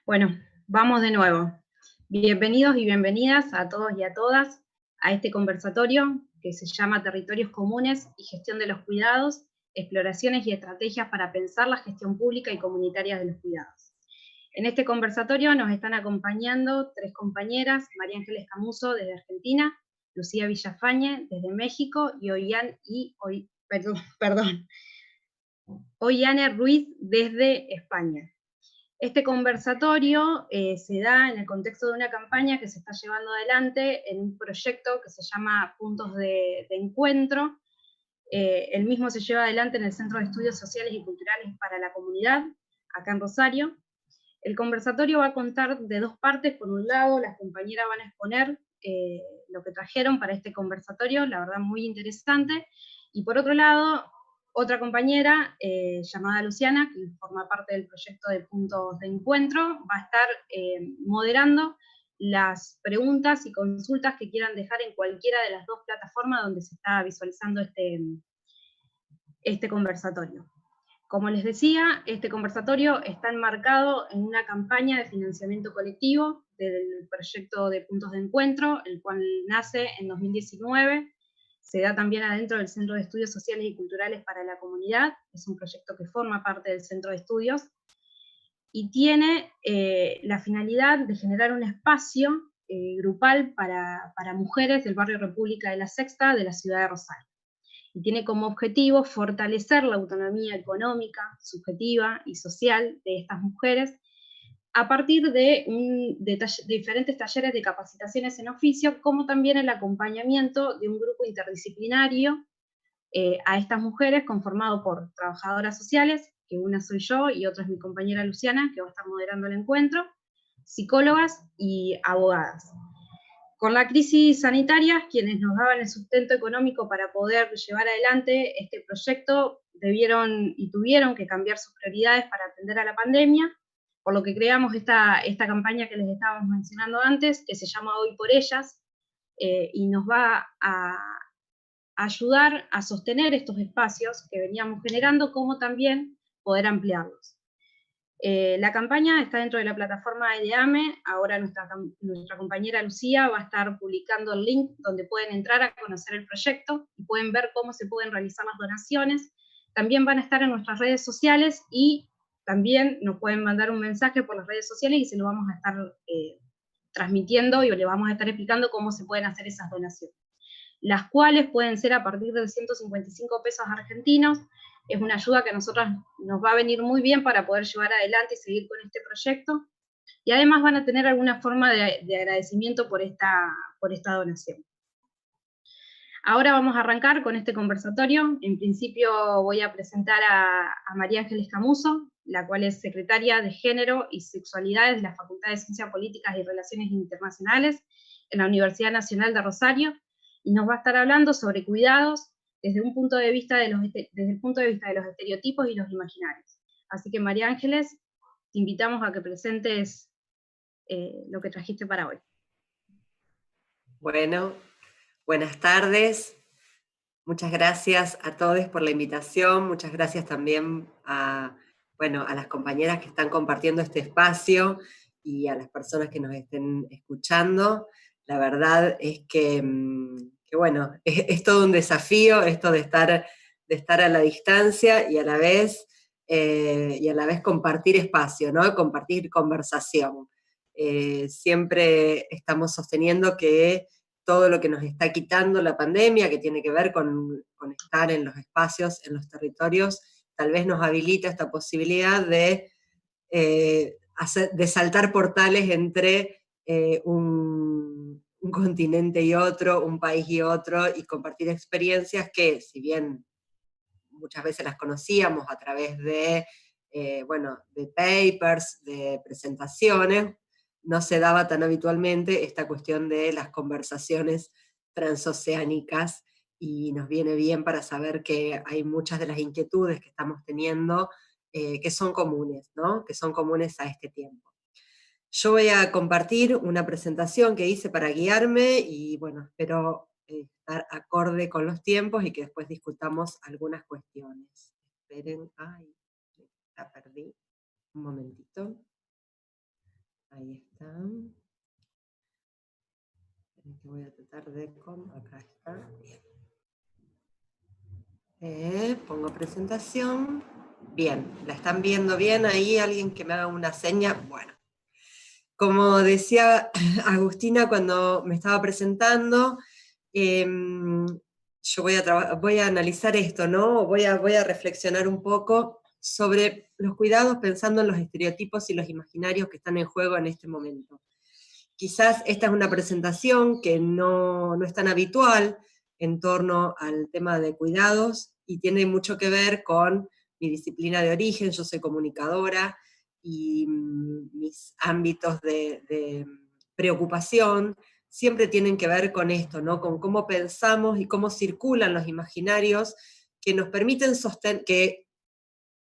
Bueno, vamos de nuevo. Bienvenidos y bienvenidas a todos y a todas a este conversatorio que se llama Territorios Comunes y Gestión de los Cuidados, exploraciones y estrategias para pensar la gestión pública y comunitaria de los cuidados. En este conversatorio nos están acompañando tres compañeras, María Ángeles Camuso desde Argentina, Lucía Villafañe desde México y Oyane Ruiz desde España. Este conversatorio se da en el contexto de una campaña que se está llevando adelante en un proyecto que se llama Puntos de Encuentro. El mismo se lleva adelante en el Centro de Estudios Sociales y Culturales para la Comunidad, acá en Rosario. El conversatorio va a contar de dos partes. Por un lado, las compañeras van a exponer lo que trajeron para este conversatorio, la verdad muy interesante, y por otro lado, otra compañera llamada Luciana, que forma parte del proyecto de Puntos de Encuentro, va a estar moderando las preguntas y consultas que quieran dejar en cualquiera de las dos plataformas donde se está visualizando este conversatorio. Como les decía, este conversatorio está enmarcado en una campaña de financiamiento colectivo del proyecto de Puntos de Encuentro, el cual nace en 2019, se da también adentro del Centro de Estudios Sociales y Culturales para la Comunidad, es un proyecto que forma parte del Centro de Estudios, y tiene la finalidad de generar un espacio grupal para mujeres del barrio República de la Sexta de la ciudad de Rosario. Y tiene como objetivo fortalecer la autonomía económica, subjetiva y social de estas mujeres a partir de diferentes talleres de capacitaciones en oficio, como también el acompañamiento de un grupo interdisciplinario a estas mujeres conformado por trabajadoras sociales, que una soy yo y otra es mi compañera Luciana, que va a estar moderando el encuentro, psicólogas y abogadas. Con la crisis sanitaria, quienes nos daban el sustento económico para poder llevar adelante este proyecto debieron y tuvieron que cambiar sus prioridades para atender a la pandemia, por lo que creamos esta campaña que les estábamos mencionando antes, que se llama Hoy por Ellas, y nos va a ayudar a sostener estos espacios que veníamos generando, como también poder ampliarlos. La campaña está dentro de la plataforma EDEAME, ahora nuestra compañera Lucía va a estar publicando el link donde pueden entrar a conocer el proyecto y pueden ver cómo se pueden realizar las donaciones. También van a estar en nuestras redes sociales y también nos pueden mandar un mensaje por las redes sociales y se lo vamos a estar transmitiendo y le vamos a estar explicando cómo se pueden hacer esas donaciones, las cuales pueden ser a partir de 155 pesos argentinos. Es una ayuda que a nosotros nos va a venir muy bien para poder llevar adelante y seguir con este proyecto, y además van a tener alguna forma de agradecimiento por esta donación. Ahora vamos a arrancar con este conversatorio. En principio voy a presentar a María Ángeles Camuso, la cual es secretaria de Género y Sexualidades de la Facultad de Ciencias Políticas y Relaciones Internacionales en la Universidad Nacional de Rosario, y nos va a estar hablando sobre cuidados desde el punto de vista de los estereotipos y los imaginarios. Así que María Ángeles, te invitamos a que presentes lo que trajiste para hoy. Bueno, buenas tardes. Muchas gracias a todos por la invitación. Muchas gracias también a las compañeras que están compartiendo este espacio y a las personas que nos estén escuchando. La verdad es que bueno, es todo un desafío esto de estar a la distancia y a la vez compartir espacio, ¿no? Compartir conversación. Siempre estamos sosteniendo que todo lo que nos está quitando la pandemia, que tiene que ver con estar en los espacios, en los territorios, tal vez nos habilita esta posibilidad de saltar portales entre un continente y otro, un país y otro, y compartir experiencias que, si bien muchas veces las conocíamos a través de papers, de presentaciones, no se daba tan habitualmente esta cuestión de las conversaciones transoceánicas, y nos viene bien para saber que hay muchas de las inquietudes que estamos teniendo que son comunes, ¿no? Que son comunes a este tiempo. Yo voy a compartir una presentación que hice para guiarme y bueno, espero estar acorde con los tiempos y que después discutamos algunas cuestiones. Esperen, ay, la perdí, un momentito. Voy a tratar de... Acá está. Pongo presentación. Bien, ¿la están viendo bien ahí? ¿Alguien que me haga una seña? Bueno. Como decía Agustina cuando me estaba presentando, yo voy a analizar esto, ¿no? Voy a reflexionar un poco sobre los cuidados pensando en los estereotipos y los imaginarios que están en juego en este momento. Quizás esta es una presentación que no es tan habitual en torno al tema de cuidados y tiene mucho que ver con mi disciplina de origen. Yo soy comunicadora y mis ámbitos de preocupación siempre tienen que ver con esto, ¿no? Con cómo pensamos y cómo circulan los imaginarios que nos permiten sostener,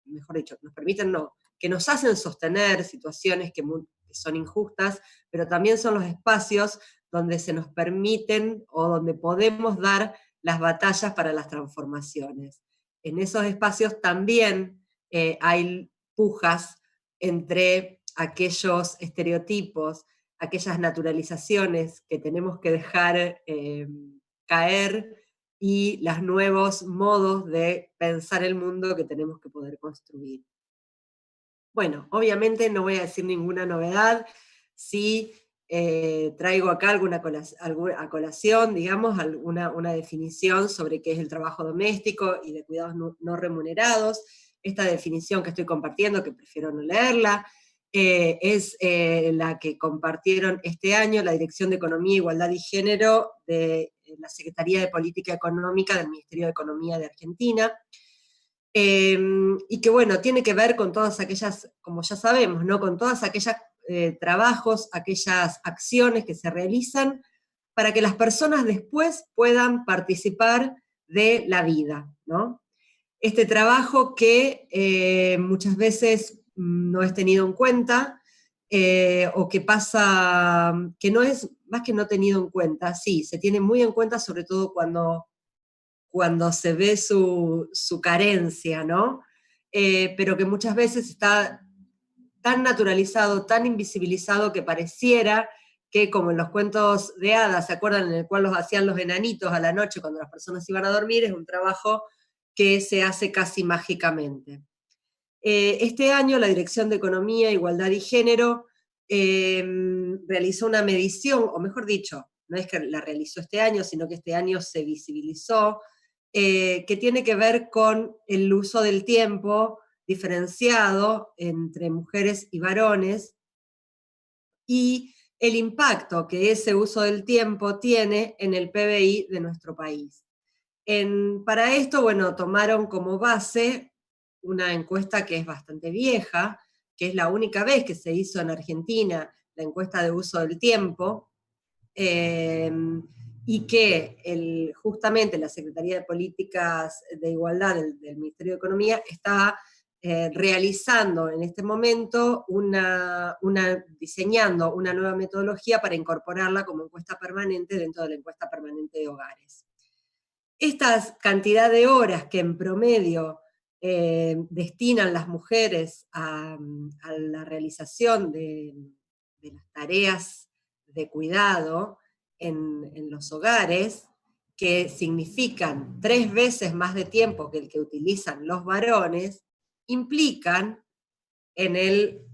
mejor dicho, nos permiten no, que nos hacen sostener situaciones que son injustas, pero también son los espacios donde se nos permiten o donde podemos dar las batallas para las transformaciones. En esos espacios también hay pujas entre aquellos estereotipos, aquellas naturalizaciones que tenemos que dejar caer y los nuevos modos de pensar el mundo que tenemos que poder construir. Bueno, obviamente no voy a decir ninguna novedad, si traigo acá alguna colación, digamos, una definición sobre qué es el trabajo doméstico y de cuidados no remunerados. Esta definición que estoy compartiendo, que prefiero no leerla, es la que compartieron este año la Dirección de Economía, Igualdad y Género de la Secretaría de Política Económica del Ministerio de Economía de Argentina. Y que bueno, tiene que ver con todas aquellas, como ya sabemos, ¿no? Con todas aquellas trabajos, aquellas acciones que se realizan para que las personas después puedan participar de la vida, ¿no? Este trabajo que muchas veces no es tenido en cuenta, o que pasa, que no es más que no tenido en cuenta, sí, se tiene muy en cuenta sobre todo cuando se ve su carencia, ¿no? Pero que muchas veces está tan naturalizado, tan invisibilizado, que pareciera que, como en los cuentos de hadas, ¿se acuerdan? En el cual los hacían los enanitos a la noche cuando las personas iban a dormir, es un trabajo que se hace casi mágicamente. Este año la Dirección de Economía, Igualdad y Género realizó una medición, o mejor dicho, no es que la realizó este año, sino que este año se visibilizó, que tiene que ver con el uso del tiempo diferenciado entre mujeres y varones, y el impacto que ese uso del tiempo tiene en el PBI de nuestro país. Para esto, bueno, tomaron como base una encuesta que es bastante vieja, que es la única vez que se hizo en Argentina la encuesta de uso del tiempo, y que justamente la Secretaría de Políticas de Igualdad del Ministerio de Economía está realizando en este momento diseñando una nueva metodología para incorporarla como encuesta permanente dentro de la encuesta permanente de hogares. Esta cantidad de horas que en promedio destinan las mujeres a la realización de las tareas de cuidado en los hogares, que significan 3 veces más de tiempo que el que utilizan los varones, implican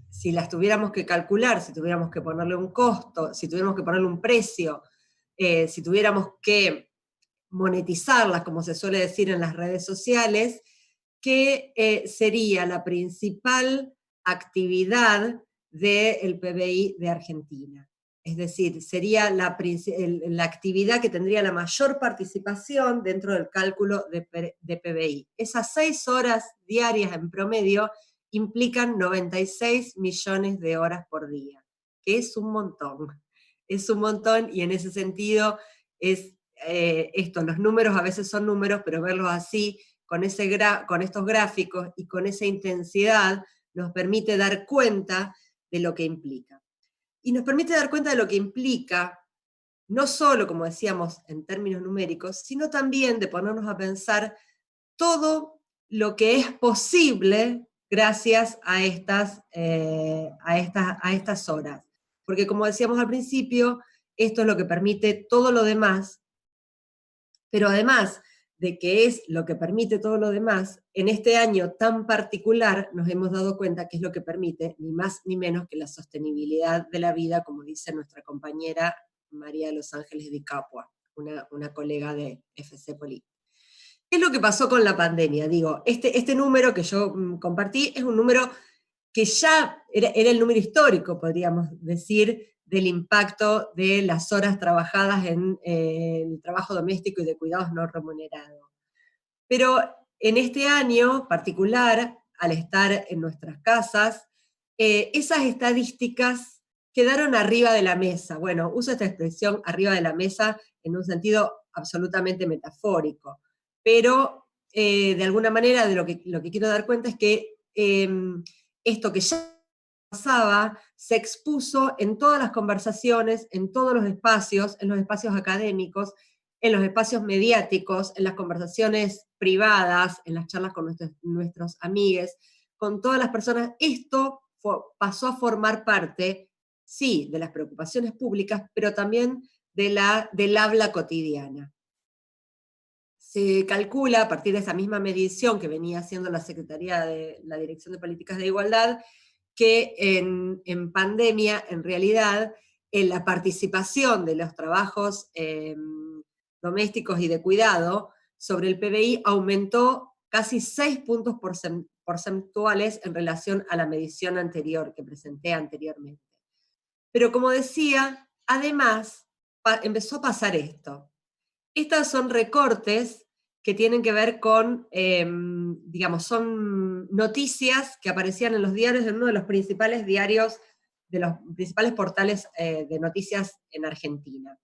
si las tuviéramos que calcular, si tuviéramos que ponerle un costo, si tuviéramos que ponerle un precio, si tuviéramos que monetizarlas, como se suele decir en las redes sociales, que sería la principal actividad del PBI de Argentina. Es decir, sería la actividad que tendría la mayor participación dentro del cálculo de PBI. Esas 6 horas diarias en promedio implican 96 millones de horas por día, que es un montón. Es un montón, y en ese sentido es los números a veces son números, pero verlos así, con estos gráficos y con esa intensidad, nos permite dar cuenta de lo que implica. Y nos permite dar cuenta de lo que implica, no solo, como decíamos, en términos numéricos, sino también de ponernos a pensar todo lo que es posible gracias a estas horas. Porque, como decíamos al principio, esto es lo que permite todo lo demás, pero además de que es lo que permite todo lo demás, en este año tan particular nos hemos dado cuenta que es lo que permite ni más ni menos que la sostenibilidad de la vida, como dice nuestra compañera María de los Ángeles Di Capua, una colega de FC Polit. ¿Qué es lo que pasó con la pandemia? Digo, este número que yo compartí es un número que ya era el número histórico, podríamos decir, del impacto de las horas trabajadas en el trabajo doméstico y de cuidados no remunerados. Pero en este año particular, al estar en nuestras casas, esas estadísticas quedaron arriba de la mesa. Bueno, uso esta expresión arriba de la mesa en un sentido absolutamente metafórico, pero de alguna manera de lo que quiero dar cuenta es que esto que ya pasaba se expuso en todas las conversaciones, en todos los espacios, en los espacios académicos, en los espacios mediáticos, en las conversaciones privadas, en las charlas con nuestros amigues, con todas las personas. Esto pasó a formar parte, sí, de las preocupaciones públicas, pero también del habla cotidiana. Se calcula, a partir de esa misma medición que venía haciendo la Secretaría de la Dirección de Políticas de Igualdad, que en pandemia, en realidad, en la participación de los trabajos domésticos y de cuidado sobre el PBI aumentó casi 6 puntos porcentuales en relación a la medición anterior que presenté anteriormente. Pero como decía, además empezó a pasar esto. Estos son recortes que tienen que ver con, digamos, son noticias que aparecían en los diarios, en uno de los principales diarios, de los principales portales de noticias en Argentina.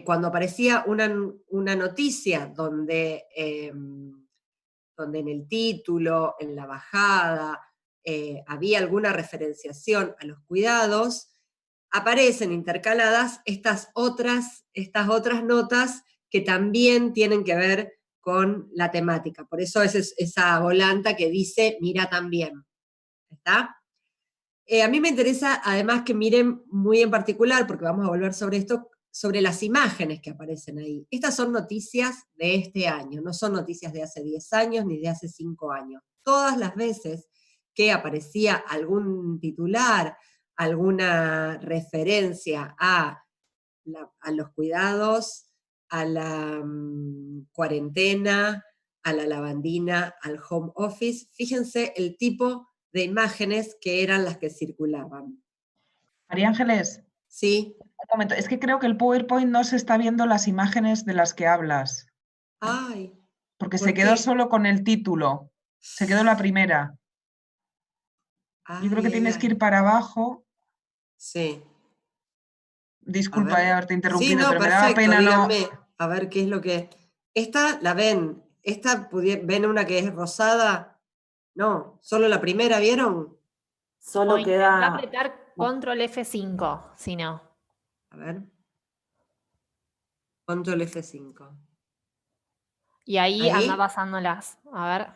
Cuando aparecía una noticia donde en el título, en la bajada, había alguna referenciación a los cuidados, aparecen intercaladas estas otras notas que también tienen que ver con la temática. Por eso es esa volanta que dice, mira también. ¿Está? A mí me interesa además que miren muy en particular, porque vamos a volver sobre esto, sobre las imágenes que aparecen ahí. Estas son noticias de este año, no son noticias de hace 10 años ni de hace 5 años. Todas las veces que aparecía algún titular, alguna referencia a los cuidados, a la cuarentena, a la lavandina, al home office, fíjense el tipo de imágenes que eran las que circulaban. María Ángeles. Sí. Un momento, es que creo que el PowerPoint no se está viendo las imágenes de las que hablas. Ay. Porque se quedó solo con el título. Se quedó la primera. Yo creo que tienes que ir para abajo. Sí. Disculpa haberte interrumpido, sí, no, pero perfecto, me daba pena díganme, a ver qué es lo que... ¿Esta la ven? ¿Esta ven una que es rosada? No, solo la primera, ¿vieron? Solo o queda... apretar control F5, si no. A ver. Control F5. Y ahí anda pasándolas. A ver.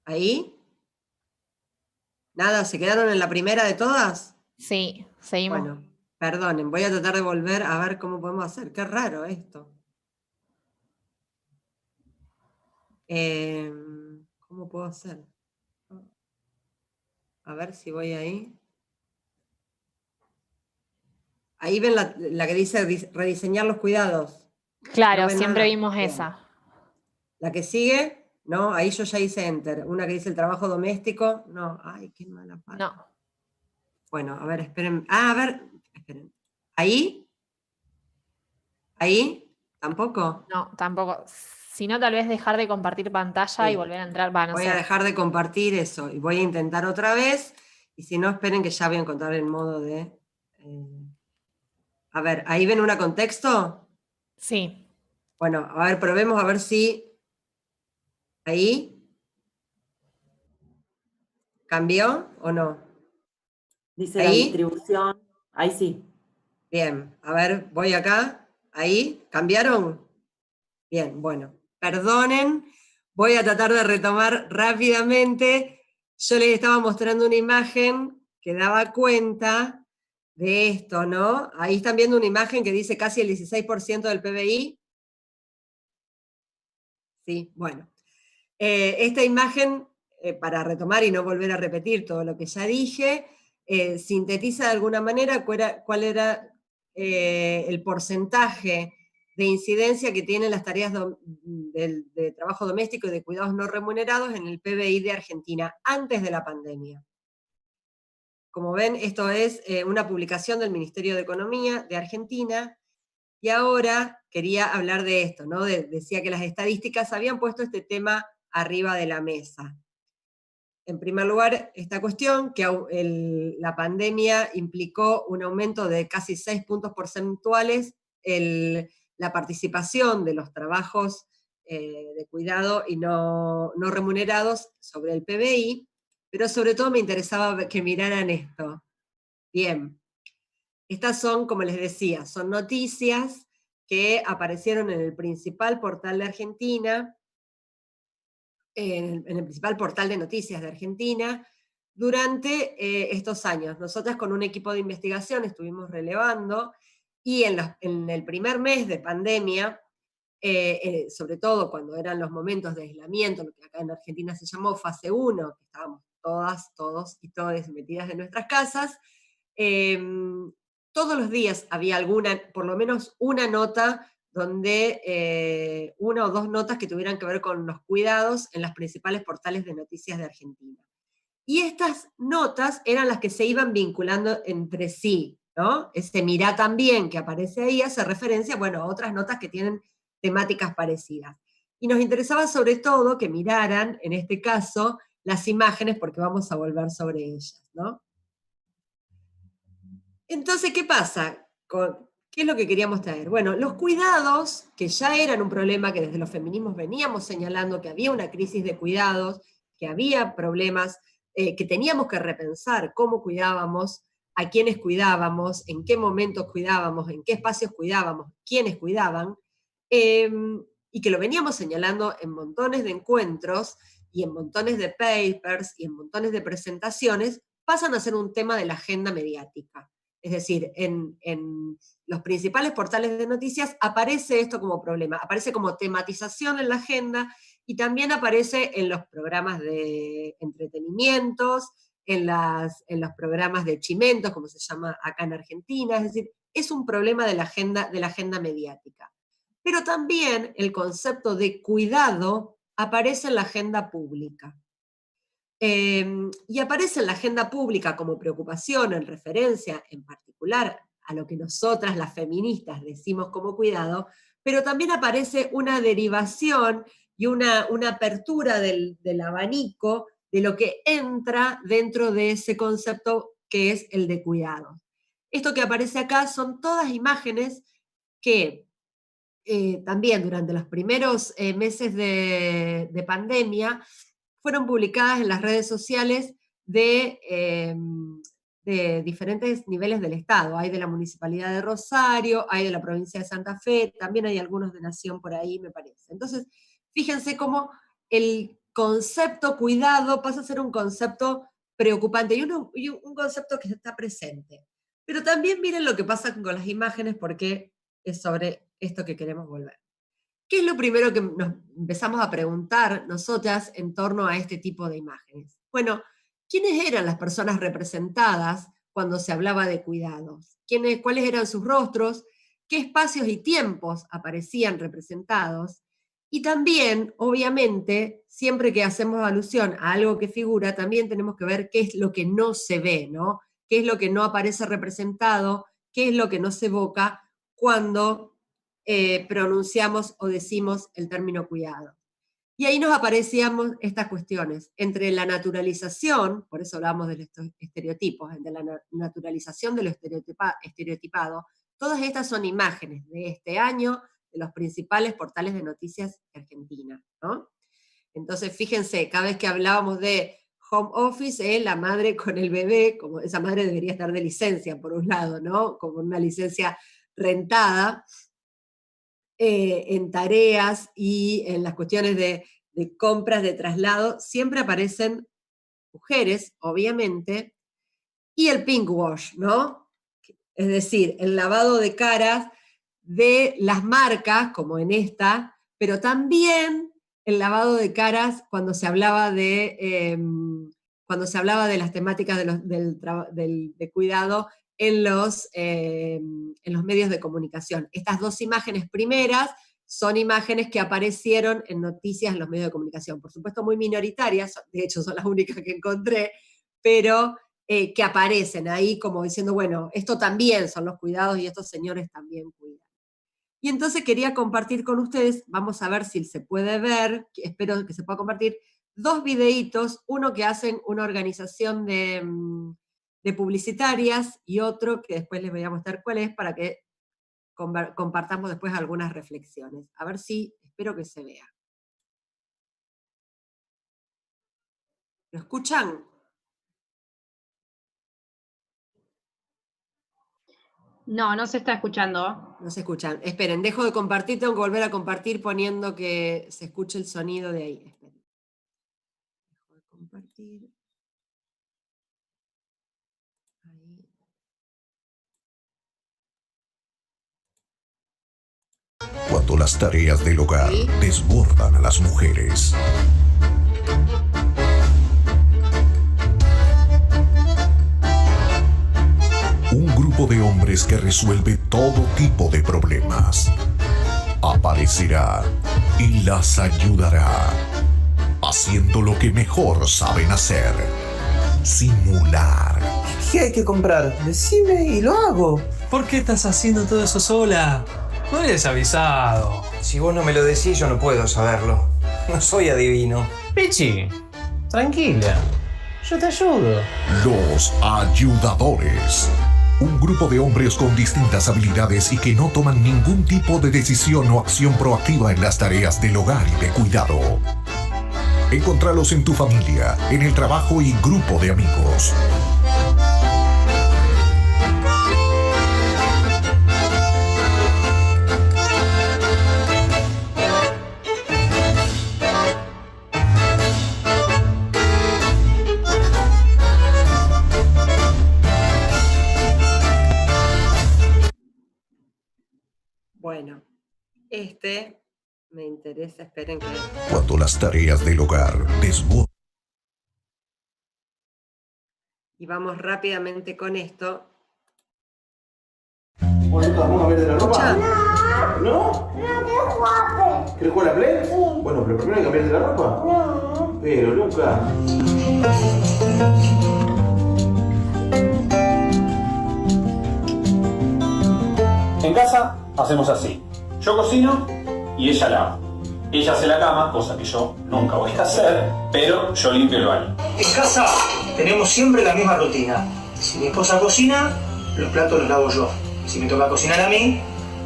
¿Ahí? ¿Nada? ¿Se quedaron en la primera de todas? Sí, seguimos. Bueno, perdonen, voy a tratar de volver a ver cómo podemos hacer. Qué raro esto. ¿Cómo puedo hacer? A ver si voy ahí. Ahí ven la que dice rediseñar los cuidados. Claro, ¿no siempre nada? Vimos bien. Esa. La que sigue, no, ahí yo ya hice enter. Una que dice el trabajo doméstico, no, ay, qué mala parte. No. Bueno, a ver, esperen. Ah, a ver, esperen. ¿Ahí? ¿Ahí? ¿Tampoco? No, tampoco. Si no, tal vez dejar de compartir pantalla y volver a entrar. Voy a dejar de compartir eso y voy a intentar otra vez. Y si no, esperen que ya voy a encontrar el modo de... A ver, ¿ahí ven una contexto? Sí. Bueno, a ver, probemos a ver si... ¿Ahí? ¿Cambió o no? Dice ¿ahí? La distribución. Ahí sí. Bien, a ver, voy acá. ¿Ahí? ¿Cambiaron? Bien, bueno. Perdonen, voy a tratar de retomar rápidamente. Yo les estaba mostrando una imagen que daba cuenta de esto, ¿no? Ahí están viendo una imagen que dice casi el 16% del PBI. Sí, bueno. Esta imagen, para retomar y no volver a repetir todo lo que ya dije, sintetiza de alguna manera cuál era el porcentaje de incidencia que tienen las tareas de trabajo doméstico y de cuidados no remunerados en el PBI de Argentina antes de la pandemia. Como ven, esto es una publicación del Ministerio de Economía de Argentina, y ahora quería hablar de esto, ¿no? Decía que las estadísticas habían puesto este tema arriba de la mesa. En primer lugar, esta cuestión, que la pandemia implicó un aumento de casi 6 puntos porcentuales la participación de los trabajos de cuidado y no remunerados sobre el PBI, pero sobre todo me interesaba que miraran esto. Bien, estas son, como les decía, son noticias que aparecieron en el principal portal de Argentina, en el principal portal de noticias de Argentina, durante estos años. Nosotras con un equipo de investigación estuvimos relevando, y en el primer mes de pandemia, sobre todo cuando eran los momentos de aislamiento, lo que acá en Argentina se llamó fase 1, que estábamos todas, todos y todas metidas en nuestras casas, todos los días había por lo menos una nota donde una o dos notas que tuvieran que ver con los cuidados en los principales portales de noticias de Argentina. Y estas notas eran las que se iban vinculando entre sí, ¿no? Este mirá también que aparece ahí hace referencia, bueno, a otras notas que tienen temáticas parecidas. Y nos interesaba sobre todo que miraran, en este caso, las imágenes, porque vamos a volver sobre ellas, ¿no? Entonces, ¿qué pasa? ¿Qué es lo que queríamos traer? Bueno, los cuidados, que ya eran un problema que desde los feminismos veníamos señalando, que había una crisis de cuidados, que había problemas, que teníamos que repensar cómo cuidábamos, a quiénes cuidábamos, en qué momentos cuidábamos, en qué espacios cuidábamos, quiénes cuidaban, y que lo veníamos señalando en montones de encuentros, y en montones de papers, y en montones de presentaciones, pasan a ser un tema de la agenda mediática. Es decir, en los principales portales de noticias aparece esto como problema, aparece como tematización en la agenda, y también aparece en los programas de entretenimientos, en los programas de chimentos, como se llama acá en Argentina. Es decir, es un problema de la agenda mediática. Pero también el concepto de cuidado aparece en la agenda pública. Y aparece en la agenda pública como preocupación, en referencia en particular a lo que nosotras las feministas decimos como cuidado, pero también aparece una derivación y una apertura del abanico de lo que entra dentro de ese concepto que es el de cuidado. Esto que aparece acá son todas imágenes que también durante los primeros meses de pandemia fueron publicadas en las redes sociales de diferentes niveles del Estado. Hay de la Municipalidad de Rosario, hay de la provincia de Santa Fe, también hay algunos de Nación por ahí, me parece. Entonces, fíjense cómo el concepto cuidado pasa a ser un concepto preocupante y un concepto que está presente. Pero también miren lo que pasa con las imágenes, porque es sobre esto que queremos volver. ¿Qué es lo primero que nos empezamos a preguntar nosotras en torno a este tipo de imágenes? Bueno, ¿quiénes eran las personas representadas cuando se hablaba de cuidados? ¿Cuáles eran sus rostros? ¿Qué espacios y tiempos aparecían representados? Y también, obviamente, siempre que hacemos alusión a algo que figura, también tenemos que ver qué es lo que no se ve, ¿no? ¿Qué es lo que no aparece representado? ¿Qué es lo que no se evoca cuando pronunciamos o decimos el término cuidado? Y ahí nos aparecían estas cuestiones, entre la naturalización, por eso hablamos de estos estereotipos, entre la naturalización de lo estereotipado. Todas estas son imágenes de este año, de los principales portales de noticias de Argentina, ¿no? Entonces, fíjense, cada vez que hablábamos de home office, la madre con el bebé, como esa madre debería estar de licencia, por un lado, ¿no? Como una licencia rentada, en tareas y en las cuestiones de compras, de traslado, siempre aparecen mujeres, obviamente, y el pink wash, ¿no? Es decir, el lavado de caras de las marcas, como en esta, pero también el lavado de caras cuando se hablaba de las temáticas de cuidado en los medios de comunicación. Estas dos imágenes primeras son imágenes que aparecieron en noticias en los medios de comunicación. Por supuesto muy minoritarias, de hecho son las únicas que encontré, pero que aparecen ahí como diciendo, bueno, esto también son los cuidados y estos señores también cuidan. Y entonces quería compartir con ustedes, vamos a ver si se puede ver, espero que se pueda compartir, dos videitos, uno que hacen una organización de publicitarias y otro que después les voy a mostrar cuál es para que compartamos después algunas reflexiones. A ver si, espero que se vea. ¿Lo escuchan? No, no se está escuchando. No se escuchan. Esperen, dejo de compartir, tengo que volver a compartir poniendo que se escuche el sonido de ahí. Esperen. Dejo de compartir. Ahí. Cuando las tareas del hogar desbordan a las mujeres. Un grupo de hombres que resuelve todo tipo de problemas aparecerá y las ayudará, haciendo lo que mejor saben hacer: simular. ¿Qué hay que comprar? Decime y lo hago. ¿Por qué estás haciendo todo eso sola? No eres avisado. Si vos no me lo decís, yo no puedo saberlo. No soy adivino. Pichi, tranquila. Yo te ayudo. Los ayudadores. Un grupo de hombres con distintas habilidades y que no toman ningún tipo de decisión o acción proactiva en las tareas del hogar y de cuidado. Encontralos en tu familia, en el trabajo y grupo de amigos. Bueno, me interesa, esperen que... Cuando las tareas del hogar desbordan. Y vamos rápidamente con esto. Bueno, ¿vamos a ver de la ropa? ¿No? ¿No? quiero jugar. ¿Quieres jugar a la Play? Sí. Bueno, pero primero hay que cambiarte la ropa. No. Pero, Luca. En casa hacemos así. Yo cocino y ella lava. Ella hace la cama, cosa que yo nunca voy a hacer, pero yo limpio el baño. En casa tenemos siempre la misma rutina. Si mi esposa cocina, los platos los lavo yo. Si me toca cocinar a mí,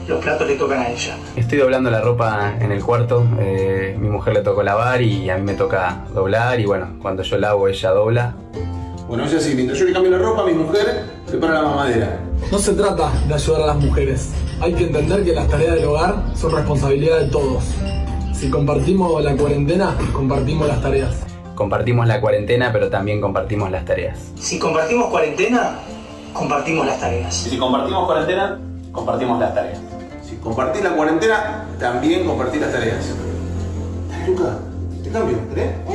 los platos le tocan a ella. Estoy doblando la ropa en el cuarto. Mi mujer le tocó lavar y a mí me toca doblar. Y bueno, cuando yo lavo, ella dobla. Bueno, es así. Mientras yo le cambio la ropa, mi mujer prepara la mamadera. No se trata de ayudar a las mujeres. Hay que entender que las tareas del hogar son responsabilidad de todos. Si compartimos la cuarentena, compartimos las tareas. Compartimos la cuarentena, pero también compartimos las tareas. Si compartimos cuarentena, compartimos las tareas. Y si compartimos cuarentena, compartimos las tareas. Si compartís la cuarentena, también compartís las tareas. Dale, Luca, te cambio, ¿querés? No.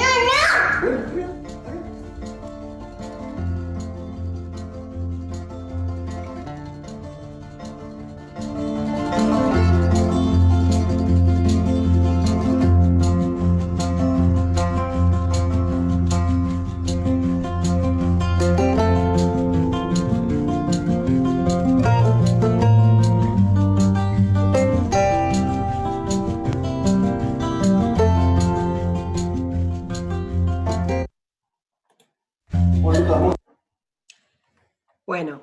Bueno, está bien. Bueno,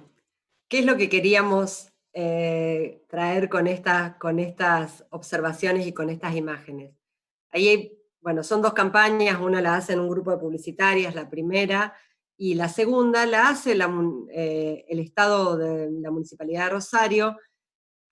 ¿qué es lo que queríamos traer con estas observaciones y con estas imágenes? Ahí, bueno, son dos campañas, una la hace un grupo de publicitarias, la primera, y la segunda la hace el Estado de la Municipalidad de Rosario.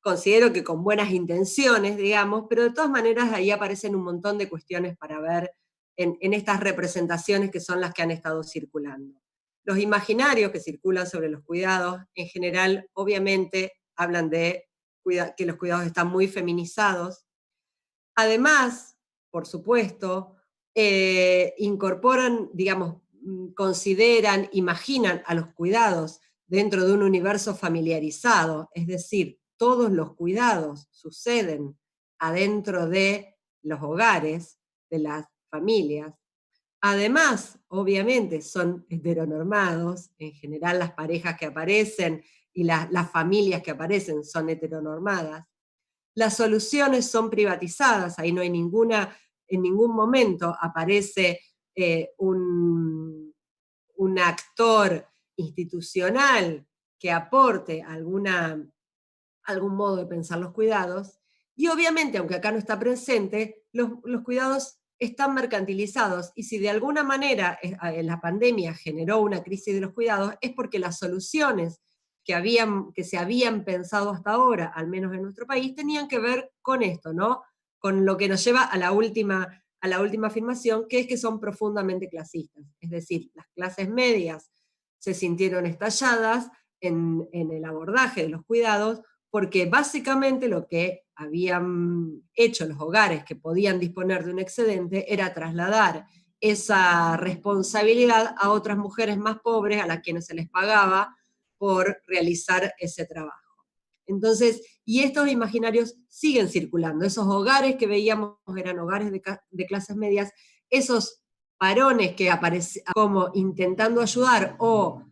Considero que con buenas intenciones, digamos, pero de todas maneras ahí aparecen un montón de cuestiones para ver en estas representaciones que son las que han estado circulando. Los imaginarios que circulan sobre los cuidados, en general, obviamente, hablan de que los cuidados están muy feminizados. Además, por supuesto, incorporan, digamos, consideran, imaginan a los cuidados dentro de un universo familiarizado, es decir, todos los cuidados suceden adentro de los hogares, de las familias. Además, obviamente, son heteronormados, en general las parejas que aparecen y las familias que aparecen son heteronormadas. Las soluciones son privatizadas, ahí no hay en ningún momento aparece un actor institucional que aporte algún modo de pensar los cuidados, y obviamente, aunque acá no está presente, los cuidados están mercantilizados, y si de alguna manera la pandemia generó una crisis de los cuidados, es porque las soluciones que se habían pensado hasta ahora, al menos en nuestro país, tenían que ver con esto, ¿no? Con lo que nos lleva a la última afirmación, que es que son profundamente clasistas. Es decir, las clases medias se sintieron estalladas en el abordaje de los cuidados, porque básicamente lo que habían hecho los hogares que podían disponer de un excedente era trasladar esa responsabilidad a otras mujeres más pobres, a las quienes se les pagaba por realizar ese trabajo. Entonces, y estos imaginarios siguen circulando. Esos hogares que veíamos eran hogares de clases medias, esos varones que aparecían como intentando ayudar o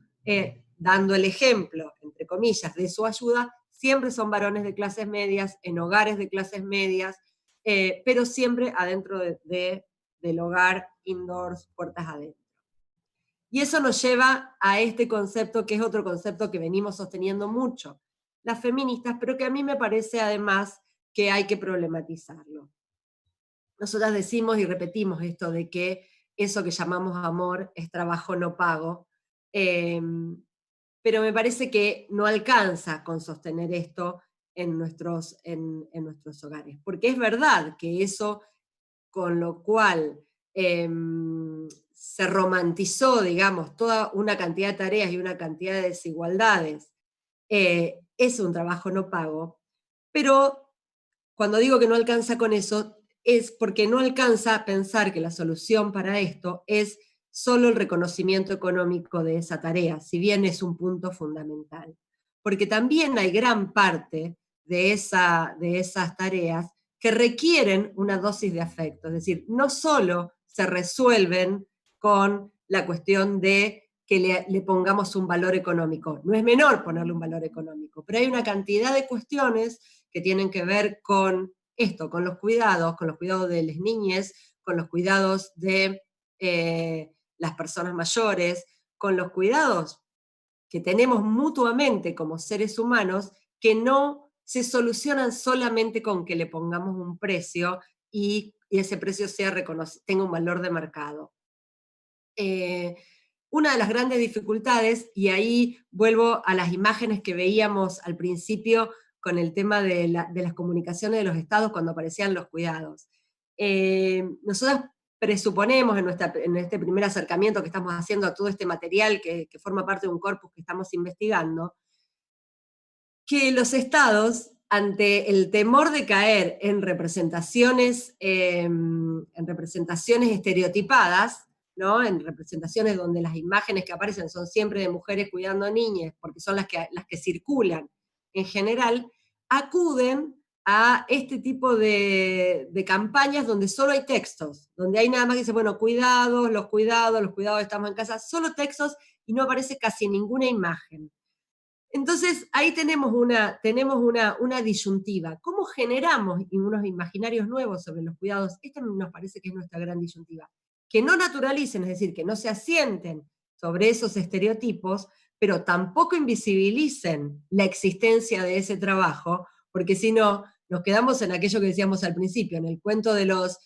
dando el ejemplo, entre comillas, de su ayuda, siempre son varones de clases medias, en hogares de clases medias, pero siempre adentro del hogar, indoors, puertas adentro. Y eso nos lleva a este concepto, que es otro concepto que venimos sosteniendo mucho las feministas, pero que a mí me parece además que hay que problematizarlo. Nosotras decimos y repetimos esto de que eso que llamamos amor es trabajo no pago, pero me parece que no alcanza con sostener esto en nuestros hogares, porque es verdad que eso con lo cual se romantizó, digamos, toda una cantidad de tareas y una cantidad de desigualdades, es un trabajo no pago, pero cuando digo que no alcanza con eso, es porque no alcanza a pensar que la solución para esto es solo el reconocimiento económico de esa tarea, si bien es un punto fundamental. Porque también hay gran parte de esas tareas que requieren una dosis de afecto, es decir, no solo se resuelven con la cuestión de que le pongamos un valor económico. No es menor ponerle un valor económico, pero hay una cantidad de cuestiones que tienen que ver con esto, con los cuidados de las niñas, con los cuidados de las personas mayores, con los cuidados que tenemos mutuamente como seres humanos, que no se solucionan solamente con que le pongamos un precio y ese precio tenga un valor de mercado. Una de las grandes dificultades, y ahí vuelvo a las imágenes que veíamos al principio con el tema de las comunicaciones de los estados cuando aparecían los cuidados. Nosotros presuponemos en este primer acercamiento que estamos haciendo a todo este material que forma parte de un corpus que estamos investigando, que los estados, ante el temor de caer en representaciones estereotipadas, ¿no? En representaciones donde las imágenes que aparecen son siempre de mujeres cuidando niñas, porque son las que circulan en general, acuden a este tipo de campañas donde solo hay textos, donde hay nada más que dice, bueno, los cuidados, estamos en casa, solo textos y no aparece casi ninguna imagen. Entonces, ahí tenemos una disyuntiva. ¿Cómo generamos unos imaginarios nuevos sobre los cuidados? Esta nos parece que es nuestra gran disyuntiva. Que no naturalicen, es decir, que no se asienten sobre esos estereotipos, pero tampoco invisibilicen la existencia de ese trabajo, porque si no, nos quedamos en aquello que decíamos al principio, en el cuento de los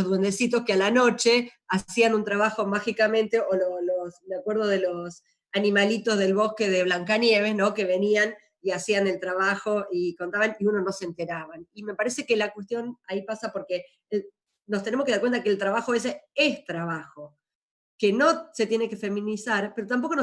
duendecitos que a la noche hacían un trabajo mágicamente, o me acuerdo de los animalitos del bosque de Blancanieves, ¿no? Que venían y hacían el trabajo y contaban y uno no se enteraban. Y me parece que la cuestión ahí pasa porque nos tenemos que dar cuenta que el trabajo ese es trabajo, que no se tiene que feminizar, pero tampoco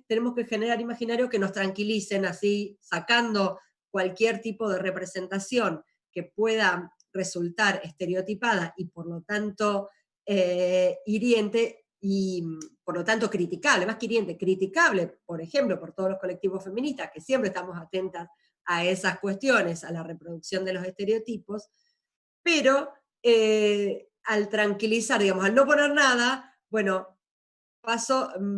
tenemos que generar imaginarios que nos tranquilicen así, sacando cualquier tipo de representación que pueda resultar estereotipada y por lo tanto hiriente y por lo tanto criticable, más que hiriente, criticable, por ejemplo, por todos los colectivos feministas, que siempre estamos atentas a esas cuestiones, a la reproducción de los estereotipos, pero al tranquilizar, digamos, al no poner nada, bueno,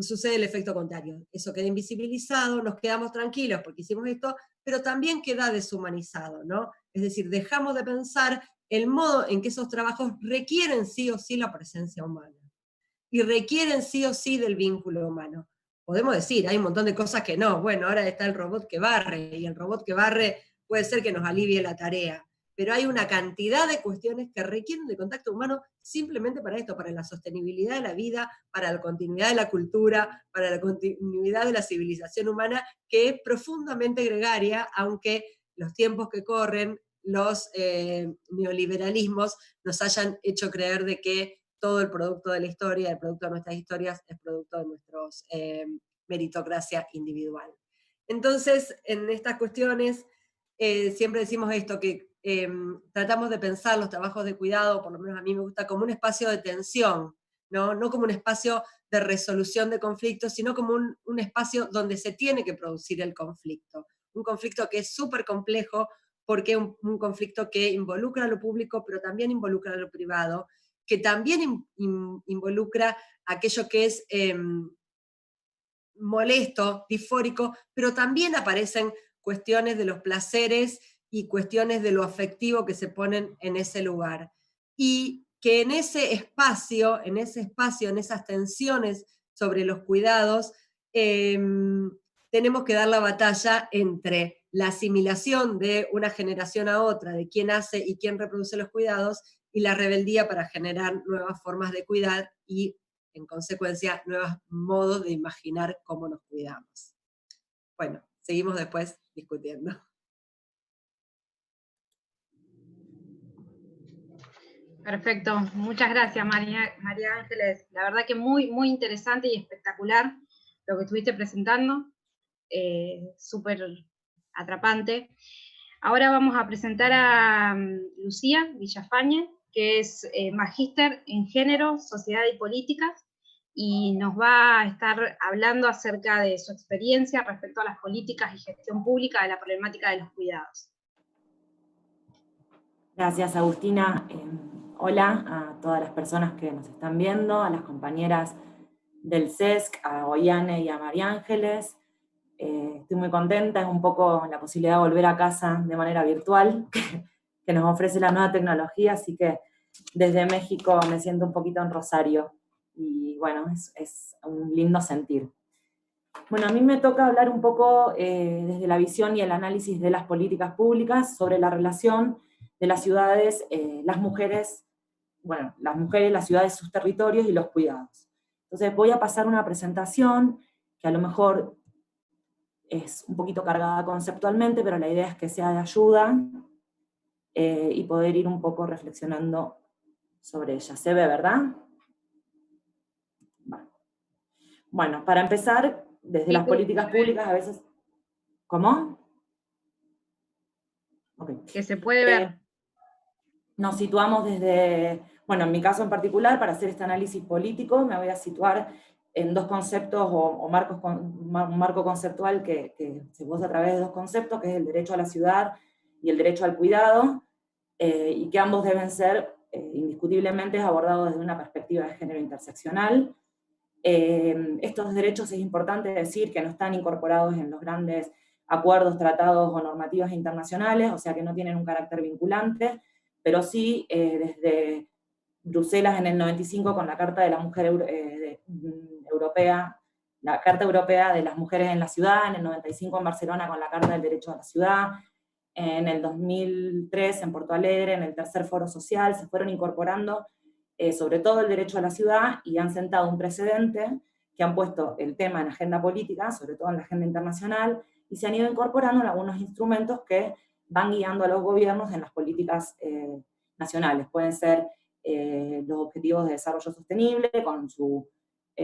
sucede el efecto contrario. Eso queda invisibilizado, nos quedamos tranquilos porque hicimos esto, pero también queda deshumanizado, ¿no? Es decir, dejamos de pensar el modo en que esos trabajos requieren sí o sí la presencia humana, y requieren sí o sí del vínculo humano. Podemos decir, hay un montón de cosas que no, bueno, ahora está el robot que barre, y el robot que barre puede ser que nos alivie la tarea, pero hay una cantidad de cuestiones que requieren de contacto humano simplemente para esto, para la sostenibilidad de la vida, para la continuidad de la cultura, para la continuidad de la civilización humana, que es profundamente gregaria, aunque los tiempos que corren, los neoliberalismos nos hayan hecho creer de que todo el producto de la historia, el producto de nuestras historias, es producto de nuestra meritocracia individual. Entonces, en estas cuestiones, siempre decimos esto, que tratamos de pensar los trabajos de cuidado, por lo menos a mí me gusta, como un espacio de tensión, no como un espacio de resolución de conflictos, sino como un espacio donde se tiene que producir el conflicto. Un conflicto que es súper complejo, porque es un conflicto que involucra a lo público, pero también involucra a lo privado, que también involucra aquello que es molesto, disfórico, pero también aparecen cuestiones de los placeres y cuestiones de lo afectivo que se ponen en ese lugar. Y que en ese espacio, en esas tensiones sobre los cuidados, tenemos que dar la batalla entre la asimilación de una generación a otra, de quién hace y quién reproduce los cuidados, y la rebeldía para generar nuevas formas de cuidar y, en consecuencia, nuevos modos de imaginar cómo nos cuidamos. Bueno, seguimos después discutiendo. Perfecto, muchas gracias María Ángeles. La verdad que muy, muy interesante y espectacular lo que estuviste presentando, súper atrapante. Ahora vamos a presentar a Lucía Villafañe, que es magíster en Género, Sociedad y Políticas, y nos va a estar hablando acerca de su experiencia respecto a las políticas y gestión pública de la problemática de los cuidados. Gracias, Agustina. Hola a todas las personas que nos están viendo, a las compañeras del CESC, a Oyane y a María Ángeles. Estoy muy contenta, es un poco la posibilidad de volver a casa de manera virtual, que nos ofrece la nueva tecnología, así que desde México me siento un poquito en Rosario, y bueno, es un lindo sentir. Bueno, a mí me toca hablar un poco desde la visión y el análisis de las políticas públicas sobre la relación de las ciudades, las mujeres, las ciudades, sus territorios y los cuidados. Entonces voy a pasar una presentación que a lo mejor es un poquito cargada conceptualmente, pero la idea es que sea de ayuda y poder ir un poco reflexionando sobre ella. ¿Se ve, verdad? Bueno, para empezar, desde las políticas públicas a veces... ¿Cómo? Okay. Que se puede ver. Nos situamos desde, bueno, en mi caso en particular, para hacer este análisis político, me voy a situar en dos conceptos o un marco conceptual que se usa a través de dos conceptos, que es el derecho a la ciudad y el derecho al cuidado, y que ambos deben ser indiscutiblemente abordados desde una perspectiva de género interseccional. Estos derechos es importante decir que no están incorporados en los grandes acuerdos, tratados o normativas internacionales, o sea que no tienen un carácter vinculante, pero sí desde Bruselas en el 95 con la Carta de la Mujer Europea, la Carta Europea de las Mujeres en la Ciudad, en el 95 en Barcelona con la Carta del Derecho a la Ciudad, en el 2003 en Porto Alegre, en el tercer foro social, se fueron incorporando sobre todo el derecho a la ciudad, y han sentado un precedente que han puesto el tema en agenda política, sobre todo en la agenda internacional, y se han ido incorporando en algunos instrumentos que van guiando a los gobiernos en las políticas nacionales. Pueden ser los objetivos de desarrollo sostenible, con su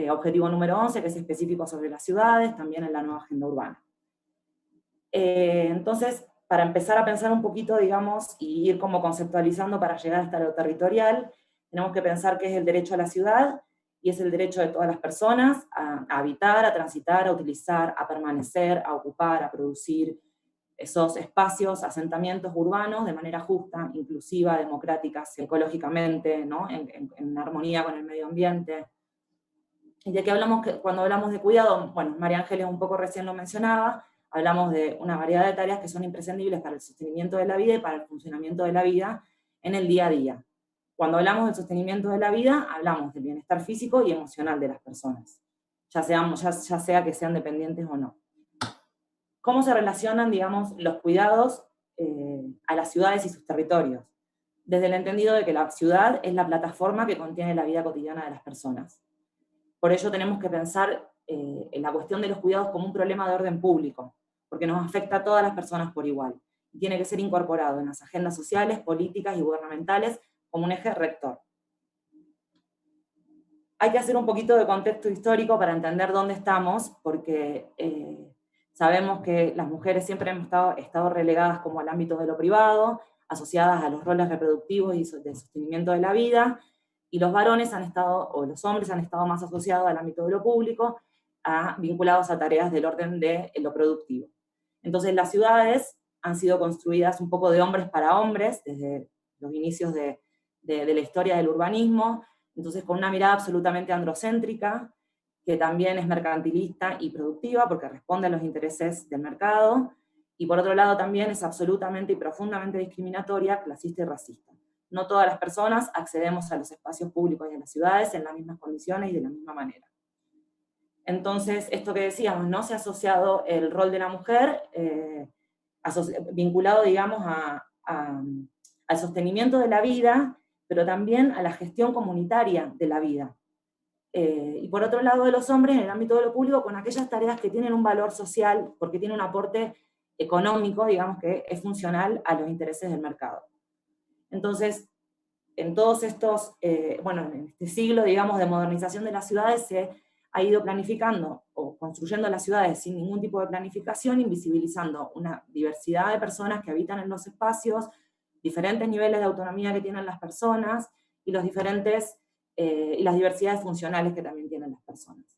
objetivo número 11, que es específico sobre las ciudades, también en la nueva agenda urbana. Entonces, para empezar a pensar un poquito, digamos, y ir como conceptualizando para llegar hasta lo territorial, tenemos que pensar qué es el derecho a la ciudad, y es el derecho de todas las personas a habitar, a transitar, a utilizar, a permanecer, a ocupar, a producir esos espacios, asentamientos urbanos de manera justa, inclusiva, democrática, ecológicamente, ¿no? en armonía con el medio ambiente. Y de qué hablamos cuando hablamos de cuidado, bueno, María Ángeles un poco recién lo mencionaba, hablamos de una variedad de tareas que son imprescindibles para el sostenimiento de la vida y para el funcionamiento de la vida en el día a día. Cuando hablamos del sostenimiento de la vida, hablamos del bienestar físico y emocional de las personas, ya sea que sean dependientes o no. ¿Cómo se relacionan, digamos, los cuidados a las ciudades y sus territorios? Desde el entendido de que la ciudad es la plataforma que contiene la vida cotidiana de las personas. Por ello tenemos que pensar en la cuestión de los cuidados como un problema de orden público, porque nos afecta a todas las personas por igual. Y tiene que ser incorporado en las agendas sociales, políticas y gubernamentales como un eje rector. Hay que hacer un poquito de contexto histórico para entender dónde estamos, porque sabemos que las mujeres siempre hemos estado relegadas como al ámbito de lo privado, asociadas a los roles reproductivos y de sostenimiento de la vida, y los varones o los hombres han estado más asociados al ámbito de lo público, vinculados a tareas del orden de lo productivo. Entonces las ciudades han sido construidas un poco de hombres para hombres, desde los inicios de la historia del urbanismo, entonces con una mirada absolutamente androcéntrica, que también es mercantilista y productiva, porque responde a los intereses del mercado, y por otro lado también es absolutamente y profundamente discriminatoria, clasista y racista. No todas las personas accedemos a los espacios públicos y a las ciudades en las mismas condiciones y de la misma manera. Entonces, esto que decíamos, ¿no? Se ha asociado el rol de la mujer, vinculado, digamos, al sostenimiento de la vida, pero también a la gestión comunitaria de la vida. Y por otro lado de los hombres, en el ámbito de lo público, con aquellas tareas que tienen un valor social, porque tienen un aporte económico, digamos, que es funcional a los intereses del mercado. Entonces, en todos estos, en este siglo, digamos, de modernización de las ciudades, se ha ido planificando o construyendo las ciudades sin ningún tipo de planificación, invisibilizando una diversidad de personas que habitan en los espacios, diferentes niveles de autonomía que tienen las personas, y las diversidades funcionales que también tienen las personas.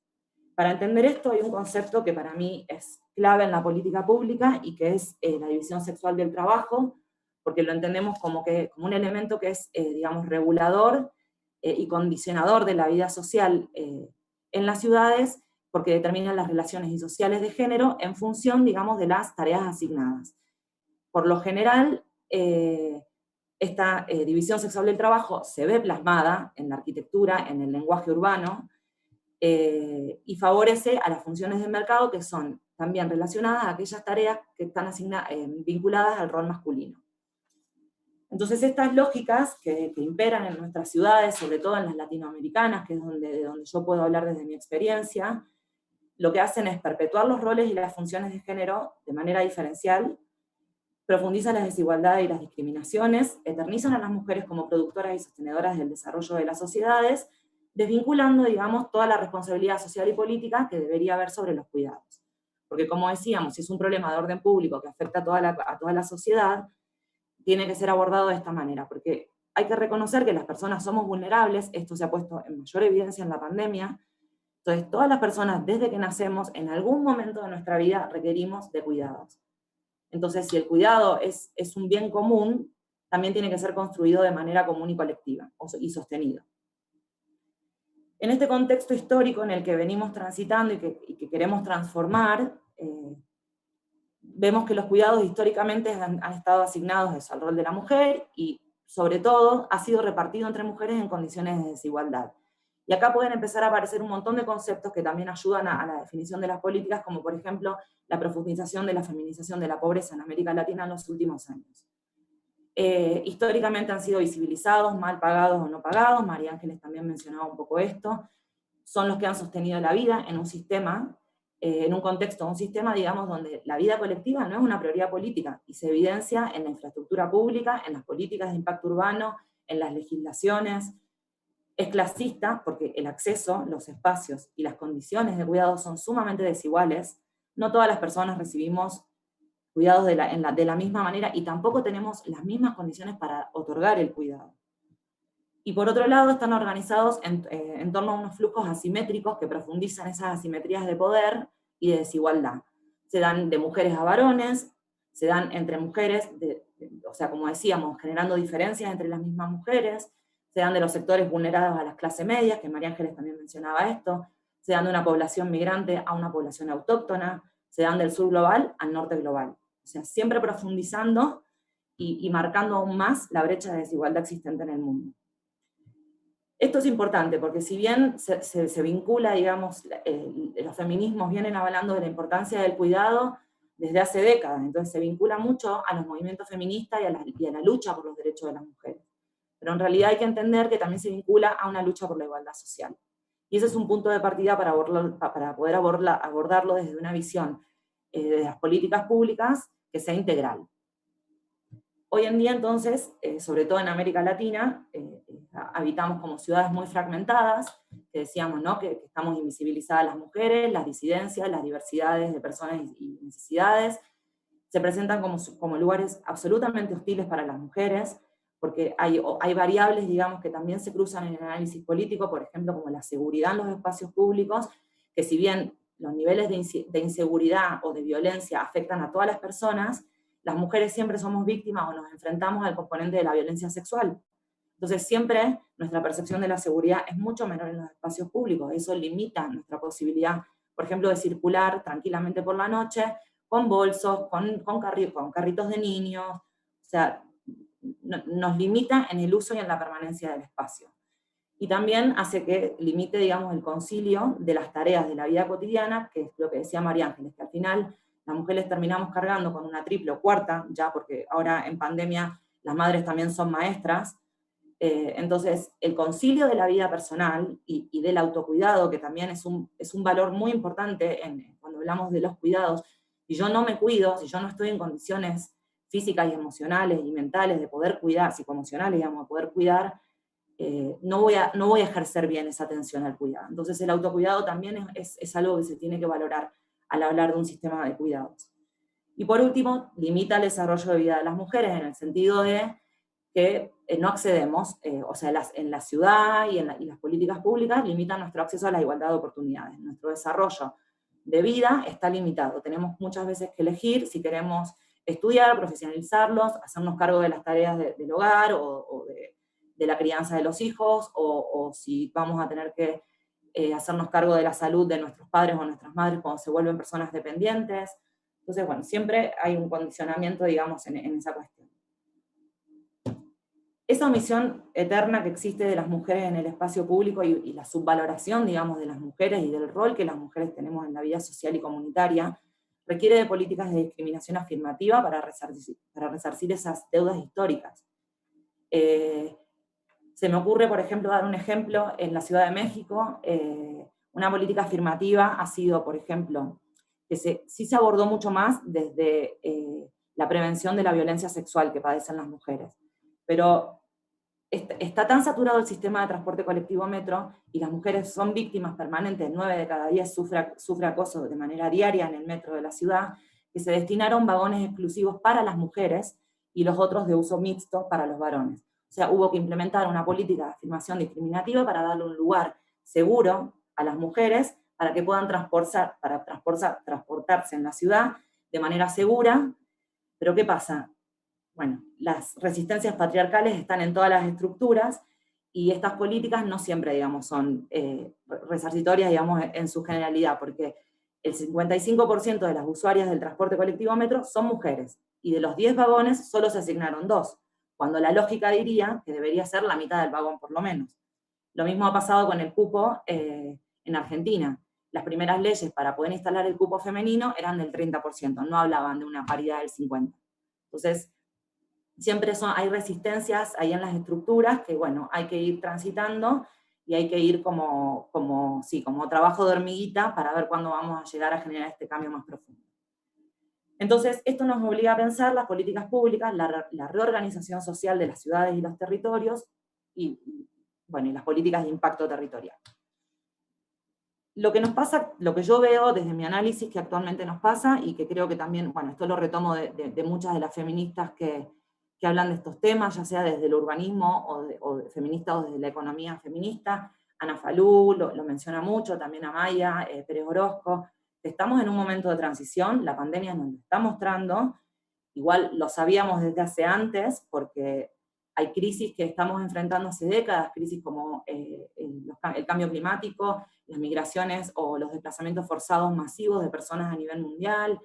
Para entender esto hay un concepto que para mí es clave en la política pública y que es la división sexual del trabajo, porque lo entendemos como un elemento que es, digamos, regulador y condicionador de la vida social en las ciudades, porque determinan las relaciones sociales de género en función, digamos, de las tareas asignadas. Por lo general, esta división sexual del trabajo se ve plasmada en la arquitectura, en el lenguaje urbano, y favorece a las funciones del mercado que son también relacionadas a aquellas tareas que están vinculadas al rol masculino. Entonces estas lógicas que imperan en nuestras ciudades, sobre todo en las latinoamericanas, que es de donde yo puedo hablar desde mi experiencia, lo que hacen es perpetuar los roles y las funciones de género de manera diferencial, profundizan las desigualdades y las discriminaciones, eternizan a las mujeres como productoras y sostenedoras del desarrollo de las sociedades, desvinculando, digamos, toda la responsabilidad social y política que debería haber sobre los cuidados. Porque como decíamos, si es un problema de orden público que afecta a toda la sociedad, tiene que ser abordado de esta manera, porque hay que reconocer que las personas somos vulnerables, esto se ha puesto en mayor evidencia en la pandemia, entonces todas las personas desde que nacemos, en algún momento de nuestra vida, requerimos de cuidados. Entonces si el cuidado es un bien común, también tiene que ser construido de manera común y colectiva, y sostenido. En este contexto histórico en el que venimos transitando y que queremos transformar, vemos que los cuidados históricamente han estado asignados al rol de la mujer y, sobre todo, ha sido repartido entre mujeres en condiciones de desigualdad. Y acá pueden empezar a aparecer un montón de conceptos que también ayudan a la definición de las políticas, como por ejemplo la profundización de la feminización de la pobreza en América Latina en los últimos años. Históricamente han sido visibilizados, mal pagados o no pagados, María Ángeles también mencionaba un poco esto, son los que han sostenido la vida en un sistema, en un contexto, un sistema, digamos, donde la vida colectiva no es una prioridad política, y se evidencia en la infraestructura pública, en las políticas de impacto urbano, en las legislaciones. Es clasista porque el acceso, los espacios y las condiciones de cuidado son sumamente desiguales. No todas las personas recibimos cuidados de la misma manera y tampoco tenemos las mismas condiciones para otorgar el cuidado. Y por otro lado están organizados en torno a unos flujos asimétricos que profundizan esas asimetrías de poder y de desigualdad. Se dan de mujeres a varones, se dan entre mujeres, o sea, como decíamos, generando diferencias entre las mismas mujeres, se dan de los sectores vulnerados a las clases medias, que María Ángeles también mencionaba esto, se dan de una población migrante a una población autóctona, se dan del sur global al norte global. O sea, siempre profundizando y marcando aún más la brecha de desigualdad existente en el mundo. Esto es importante porque si bien se vincula, digamos, los feminismos vienen hablando de la importancia del cuidado desde hace décadas, entonces se vincula mucho a los movimientos feministas y a la lucha por los derechos de las mujeres. Pero en realidad hay que entender que también se vincula a una lucha por la igualdad social. Y ese es un punto de partida para poder abordarlo desde una visión de las políticas públicas que sea integral. Hoy en día, entonces, sobre todo en América Latina, habitamos como ciudades muy fragmentadas, que decíamos, ¿no?, que estamos invisibilizadas las mujeres, las disidencias, las diversidades de personas y necesidades, se presentan como lugares absolutamente hostiles para las mujeres, porque hay variables, digamos, que también se cruzan en el análisis político, por ejemplo, como la seguridad en los espacios públicos, que si bien los niveles de inseguridad o de violencia afectan a todas las personas, las mujeres siempre somos víctimas o nos enfrentamos al componente de la violencia sexual. Entonces siempre nuestra percepción de la seguridad es mucho menor en los espacios públicos, eso limita nuestra posibilidad, por ejemplo, de circular tranquilamente por la noche, con bolsos, con carritos de niños, o sea, nos limita en el uso y en la permanencia del espacio. Y también hace que limite, digamos, el concilio de las tareas de la vida cotidiana, que es lo que decía María Ángeles, que al final las mujeres terminamos cargando con una triple o cuarta, ya porque ahora en pandemia las madres también son maestras, entonces el concilio de la vida personal y del autocuidado, que también es un valor muy importante cuando hablamos de los cuidados, si yo no me cuido, si yo no estoy en condiciones físicas y emocionales y mentales de poder cuidar, psicoemocionales, digamos, de poder cuidar, no voy a ejercer bien esa atención al cuidado. Entonces el autocuidado también es algo que se tiene que valorar al hablar de un sistema de cuidados. Y por último, limita el desarrollo de vida de las mujeres en el sentido de que no accedemos, o sea, en la ciudad y las políticas públicas limitan nuestro acceso a la igualdad de oportunidades. Nuestro desarrollo de vida está limitado. Tenemos muchas veces que elegir si queremos estudiar, profesionalizarlos, hacernos cargo de las tareas del hogar o de la crianza de los hijos, o si vamos a tener que hacernos cargo de la salud de nuestros padres o nuestras madres cuando se vuelven personas dependientes. Entonces, bueno, siempre hay un condicionamiento, digamos, en esa cuestión. Esa omisión eterna que existe de las mujeres en el espacio público y la subvaloración, digamos, de las mujeres y del rol que las mujeres tenemos en la vida social y comunitaria, requiere de políticas de discriminación afirmativa para resarcir esas deudas históricas. Se me ocurre, por ejemplo, dar un ejemplo, en la Ciudad de México, una política afirmativa ha sido, por ejemplo, que sí se abordó mucho más desde la prevención de la violencia sexual que padecen las mujeres. Pero está tan saturado el sistema de transporte colectivo metro, y las mujeres son víctimas permanentes, 9 de cada 10 sufre acoso de manera diaria en el metro de la ciudad, que se destinaron vagones exclusivos para las mujeres y los otros de uso mixto para los varones. O sea, hubo que implementar una política de afirmación discriminativa para darle un lugar seguro a las mujeres para que puedan transportarse en la ciudad de manera segura. Pero ¿qué pasa? Bueno, las resistencias patriarcales están en todas las estructuras y estas políticas no siempre, digamos, son resarcitorias, digamos, en su generalidad, porque el 55% de las usuarias del transporte colectivo metro son mujeres, y de los 10 vagones solo se asignaron 2, cuando la lógica diría que debería ser la mitad del vagón por lo menos. Lo mismo ha pasado con el cupo en Argentina. Las primeras leyes para poder instalar el cupo femenino eran del 30%, no hablaban de una paridad del 50%. Entonces, siempre hay resistencias ahí en las estructuras que, bueno, hay que ir transitando y hay que ir como trabajo de hormiguita para ver cuándo vamos a llegar a generar este cambio más profundo. Entonces, esto nos obliga a pensar las políticas públicas, la reorganización social de las ciudades y los territorios, y bueno, y las políticas de impacto territorial. Lo que nos pasa, lo que yo veo desde mi análisis que actualmente nos pasa, y que creo que también, bueno, esto lo retomo de muchas de las feministas que hablan de estos temas, ya sea desde el urbanismo o feminista o desde la economía feminista. Ana Falú lo menciona mucho, también Amaya, Pérez Orozco. Estamos en un momento de transición, la pandemia nos lo está mostrando, igual lo sabíamos desde hace antes, porque hay crisis que estamos enfrentando hace décadas, crisis como el cambio climático, las migraciones o los desplazamientos forzados masivos de personas a nivel mundial,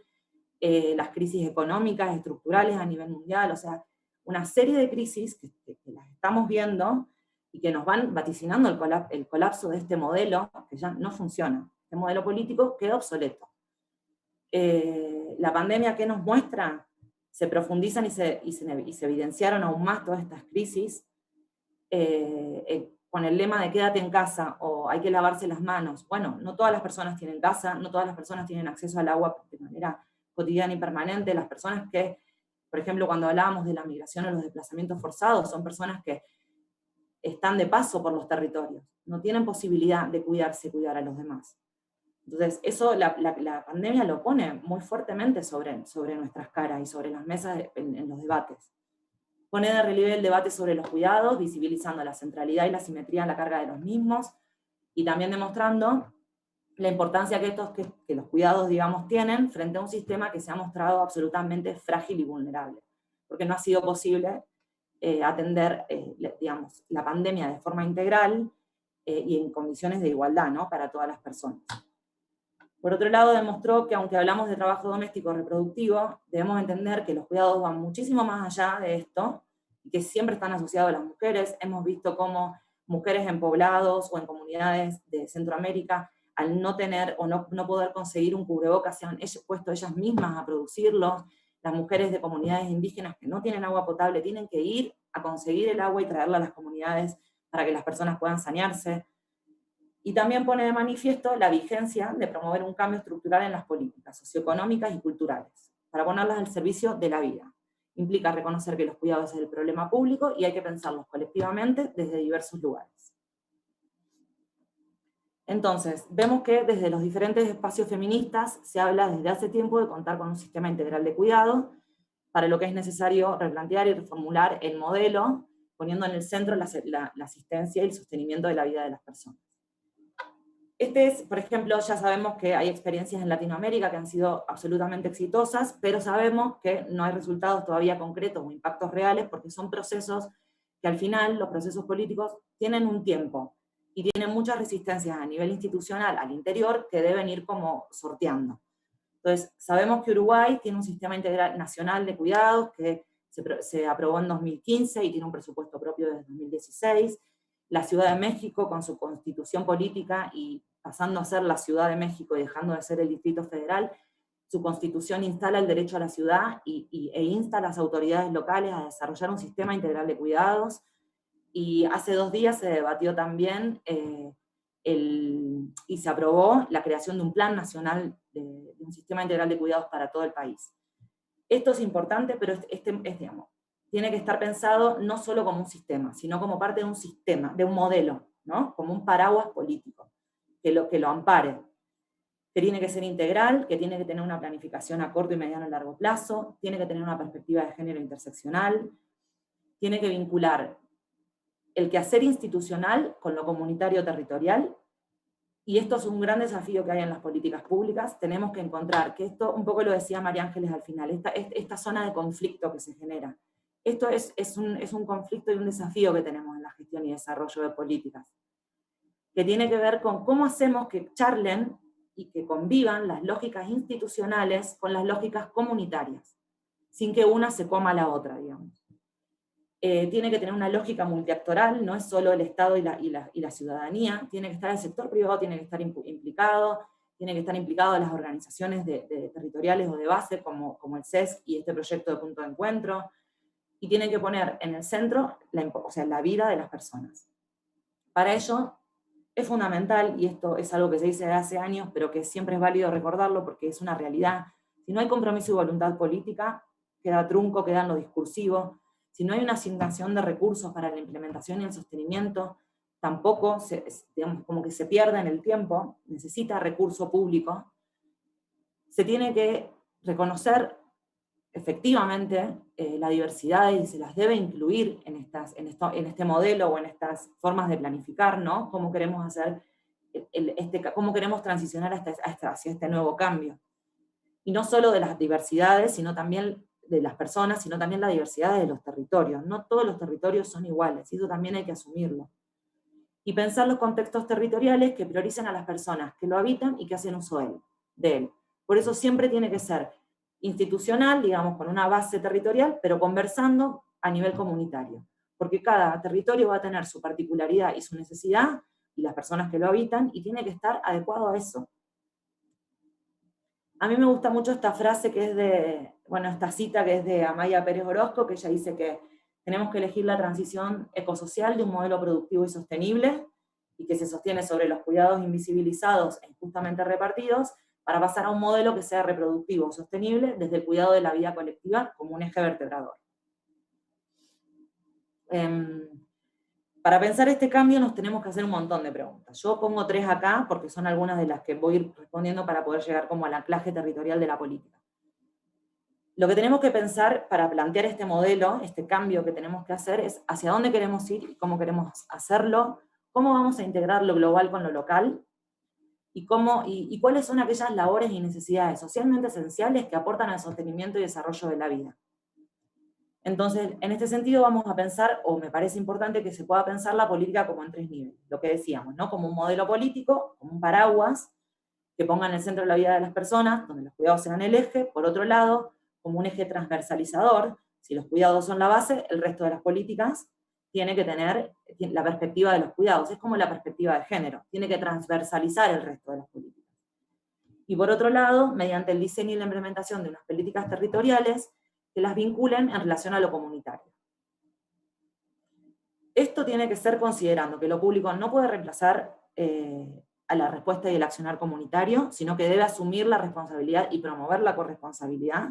las crisis económicas, estructurales a nivel mundial, o sea, una serie de crisis que las estamos viendo y que nos van vaticinando el colapso de este modelo que ya no funciona. Este modelo político queda obsoleto. La pandemia, ¿qué nos muestra? Se profundizan y se evidenciaron aún más todas estas crisis, con el lema de quédate en casa o hay que lavarse las manos. Bueno, no todas las personas tienen casa, no todas las personas tienen acceso al agua de manera cotidiana y permanente. Las personas que, por ejemplo, cuando hablábamos de la migración o los desplazamientos forzados, son personas que están de paso por los territorios, no tienen posibilidad de cuidarse y cuidar a los demás. Entonces, eso la pandemia lo pone muy fuertemente sobre nuestras caras y sobre las mesas en los debates. Pone de relieve el debate sobre los cuidados, visibilizando la centralidad y la simetría en la carga de los mismos, y también demostrando la importancia que los cuidados, digamos, tienen frente a un sistema que se ha mostrado absolutamente frágil y vulnerable, porque no ha sido posible atender, digamos, la pandemia de forma integral y en condiciones de igualdad, ¿no?, para todas las personas. Por otro lado, demostró que aunque hablamos de trabajo doméstico reproductivo, debemos entender que los cuidados van muchísimo más allá de esto, y que siempre están asociados a las mujeres. Hemos visto cómo mujeres en poblados o en comunidades de Centroamérica, al no tener o no poder conseguir un cubrebocas, se han puesto ellas mismas a producirlos. Las mujeres de comunidades indígenas que no tienen agua potable tienen que ir a conseguir el agua y traerla a las comunidades para que las personas puedan sanearse. Y también pone de manifiesto la vigencia de promover un cambio estructural en las políticas socioeconómicas y culturales, para ponerlas al servicio de la vida. Implica reconocer que los cuidados es el problema público y hay que pensarlos colectivamente desde diversos lugares. Entonces, vemos que desde los diferentes espacios feministas se habla desde hace tiempo de contar con un sistema integral de cuidado, para lo que es necesario replantear y reformular el modelo, poniendo en el centro la asistencia y el sostenimiento de la vida de las personas. Por ejemplo, ya sabemos que hay experiencias en Latinoamérica que han sido absolutamente exitosas, pero sabemos que no hay resultados todavía concretos o impactos reales, porque son procesos que al final, los procesos políticos, tienen un tiempo, y tienen muchas resistencias a nivel institucional al interior que deben ir como sorteando. Entonces, sabemos que Uruguay tiene un sistema integral nacional de cuidados que se aprobó en 2015 y tiene un presupuesto propio desde 2016. La Ciudad de México, con su constitución política y pasando a ser la Ciudad de México y dejando de ser el Distrito Federal, su constitución instala el derecho a la ciudad e insta a las autoridades locales a desarrollar un sistema integral de cuidados. Y hace 2 días se debatió también y se aprobó la creación de un plan nacional de un sistema integral de cuidados para todo el país. Esto es importante, pero digamos, tiene que estar pensado no solo como un sistema, sino como parte de un sistema, de un modelo, ¿no?, como un paraguas político, que lo ampare, que tiene que ser integral, que tiene que tener una planificación a corto y mediano y largo plazo, tiene que tener una perspectiva de género interseccional, tiene que vincular el quehacer institucional con lo comunitario territorial, y esto es un gran desafío que hay en las políticas públicas. Tenemos que encontrar, que esto un poco lo decía María Ángeles al final, esta zona de conflicto que se genera. Esto es un conflicto y un desafío que tenemos en la gestión y desarrollo de políticas, que tiene que ver con cómo hacemos que charlen y que convivan las lógicas institucionales con las lógicas comunitarias, sin que una se coma a la otra, digamos. Tiene que tener una lógica multiactoral, no es solo el Estado y la ciudadanía, tiene que estar el sector privado, tiene que estar implicado, tiene que estar implicado las organizaciones territoriales o de base, como el CESC y este proyecto de punto de encuentro, y tiene que poner en el centro la vida de las personas. Para ello, es fundamental, y esto es algo que se dice desde hace años, pero que siempre es válido recordarlo porque es una realidad, si no hay compromiso y voluntad política, queda trunco, queda en lo discursivo. Si no hay una asignación de recursos para la implementación y el sostenimiento, tampoco, digamos, como que se pierde en el tiempo, necesita recurso público, se tiene que reconocer efectivamente la diversidad y se las debe incluir en este modelo o en estas formas de planificar, ¿no? Cómo queremos hacer, cómo queremos transicionar hacia este nuevo cambio. Y no solo de las diversidades, sino también de las personas, sino también la diversidad de los territorios. No todos los territorios son iguales, y eso también hay que asumirlo. Y pensar los contextos territoriales que prioricen a las personas que lo habitan y que hacen uso de él. Por eso siempre tiene que ser institucional, digamos, con una base territorial, pero conversando a nivel comunitario. Porque cada territorio va a tener su particularidad y su necesidad, y las personas que lo habitan, y tiene que estar adecuado a eso. A mí me gusta mucho esta frase que es de, bueno, esta cita que es de Amaya Pérez Orozco, que ella dice que tenemos que elegir la transición ecosocial de un modelo productivo y sostenible, y que se sostiene sobre los cuidados invisibilizados e injustamente repartidos, para pasar a un modelo que sea reproductivo, sostenible, desde el cuidado de la vida colectiva como un eje vertebrador. Para pensar este cambio nos tenemos que hacer un montón de preguntas. Yo pongo 3 acá, porque son algunas de las que voy a ir respondiendo para poder llegar como al anclaje territorial de la política. Lo que tenemos que pensar para plantear este modelo, este cambio que tenemos que hacer, es hacia dónde queremos ir y cómo queremos hacerlo, cómo vamos a integrar lo global con lo local, y cuáles son aquellas labores y necesidades socialmente esenciales que aportan al sostenimiento y desarrollo de la vida. Entonces, en este sentido vamos a pensar, o me parece importante que se pueda pensar la política como en 3 niveles, lo que decíamos, ¿no? Como un modelo político, como un paraguas, que ponga en el centro de la vida de las personas, donde los cuidados sean el eje. Por otro lado, como un eje transversalizador, si los cuidados son la base, el resto de las políticas tiene que tener la perspectiva de los cuidados, es como la perspectiva de género, tiene que transversalizar el resto de las políticas. Y por otro lado, mediante el diseño y la implementación de unas políticas territoriales que las vinculen en relación a lo comunitario. Esto tiene que ser considerando que lo público no puede reemplazar a la respuesta y el accionar comunitario, sino que debe asumir la responsabilidad y promover la corresponsabilidad,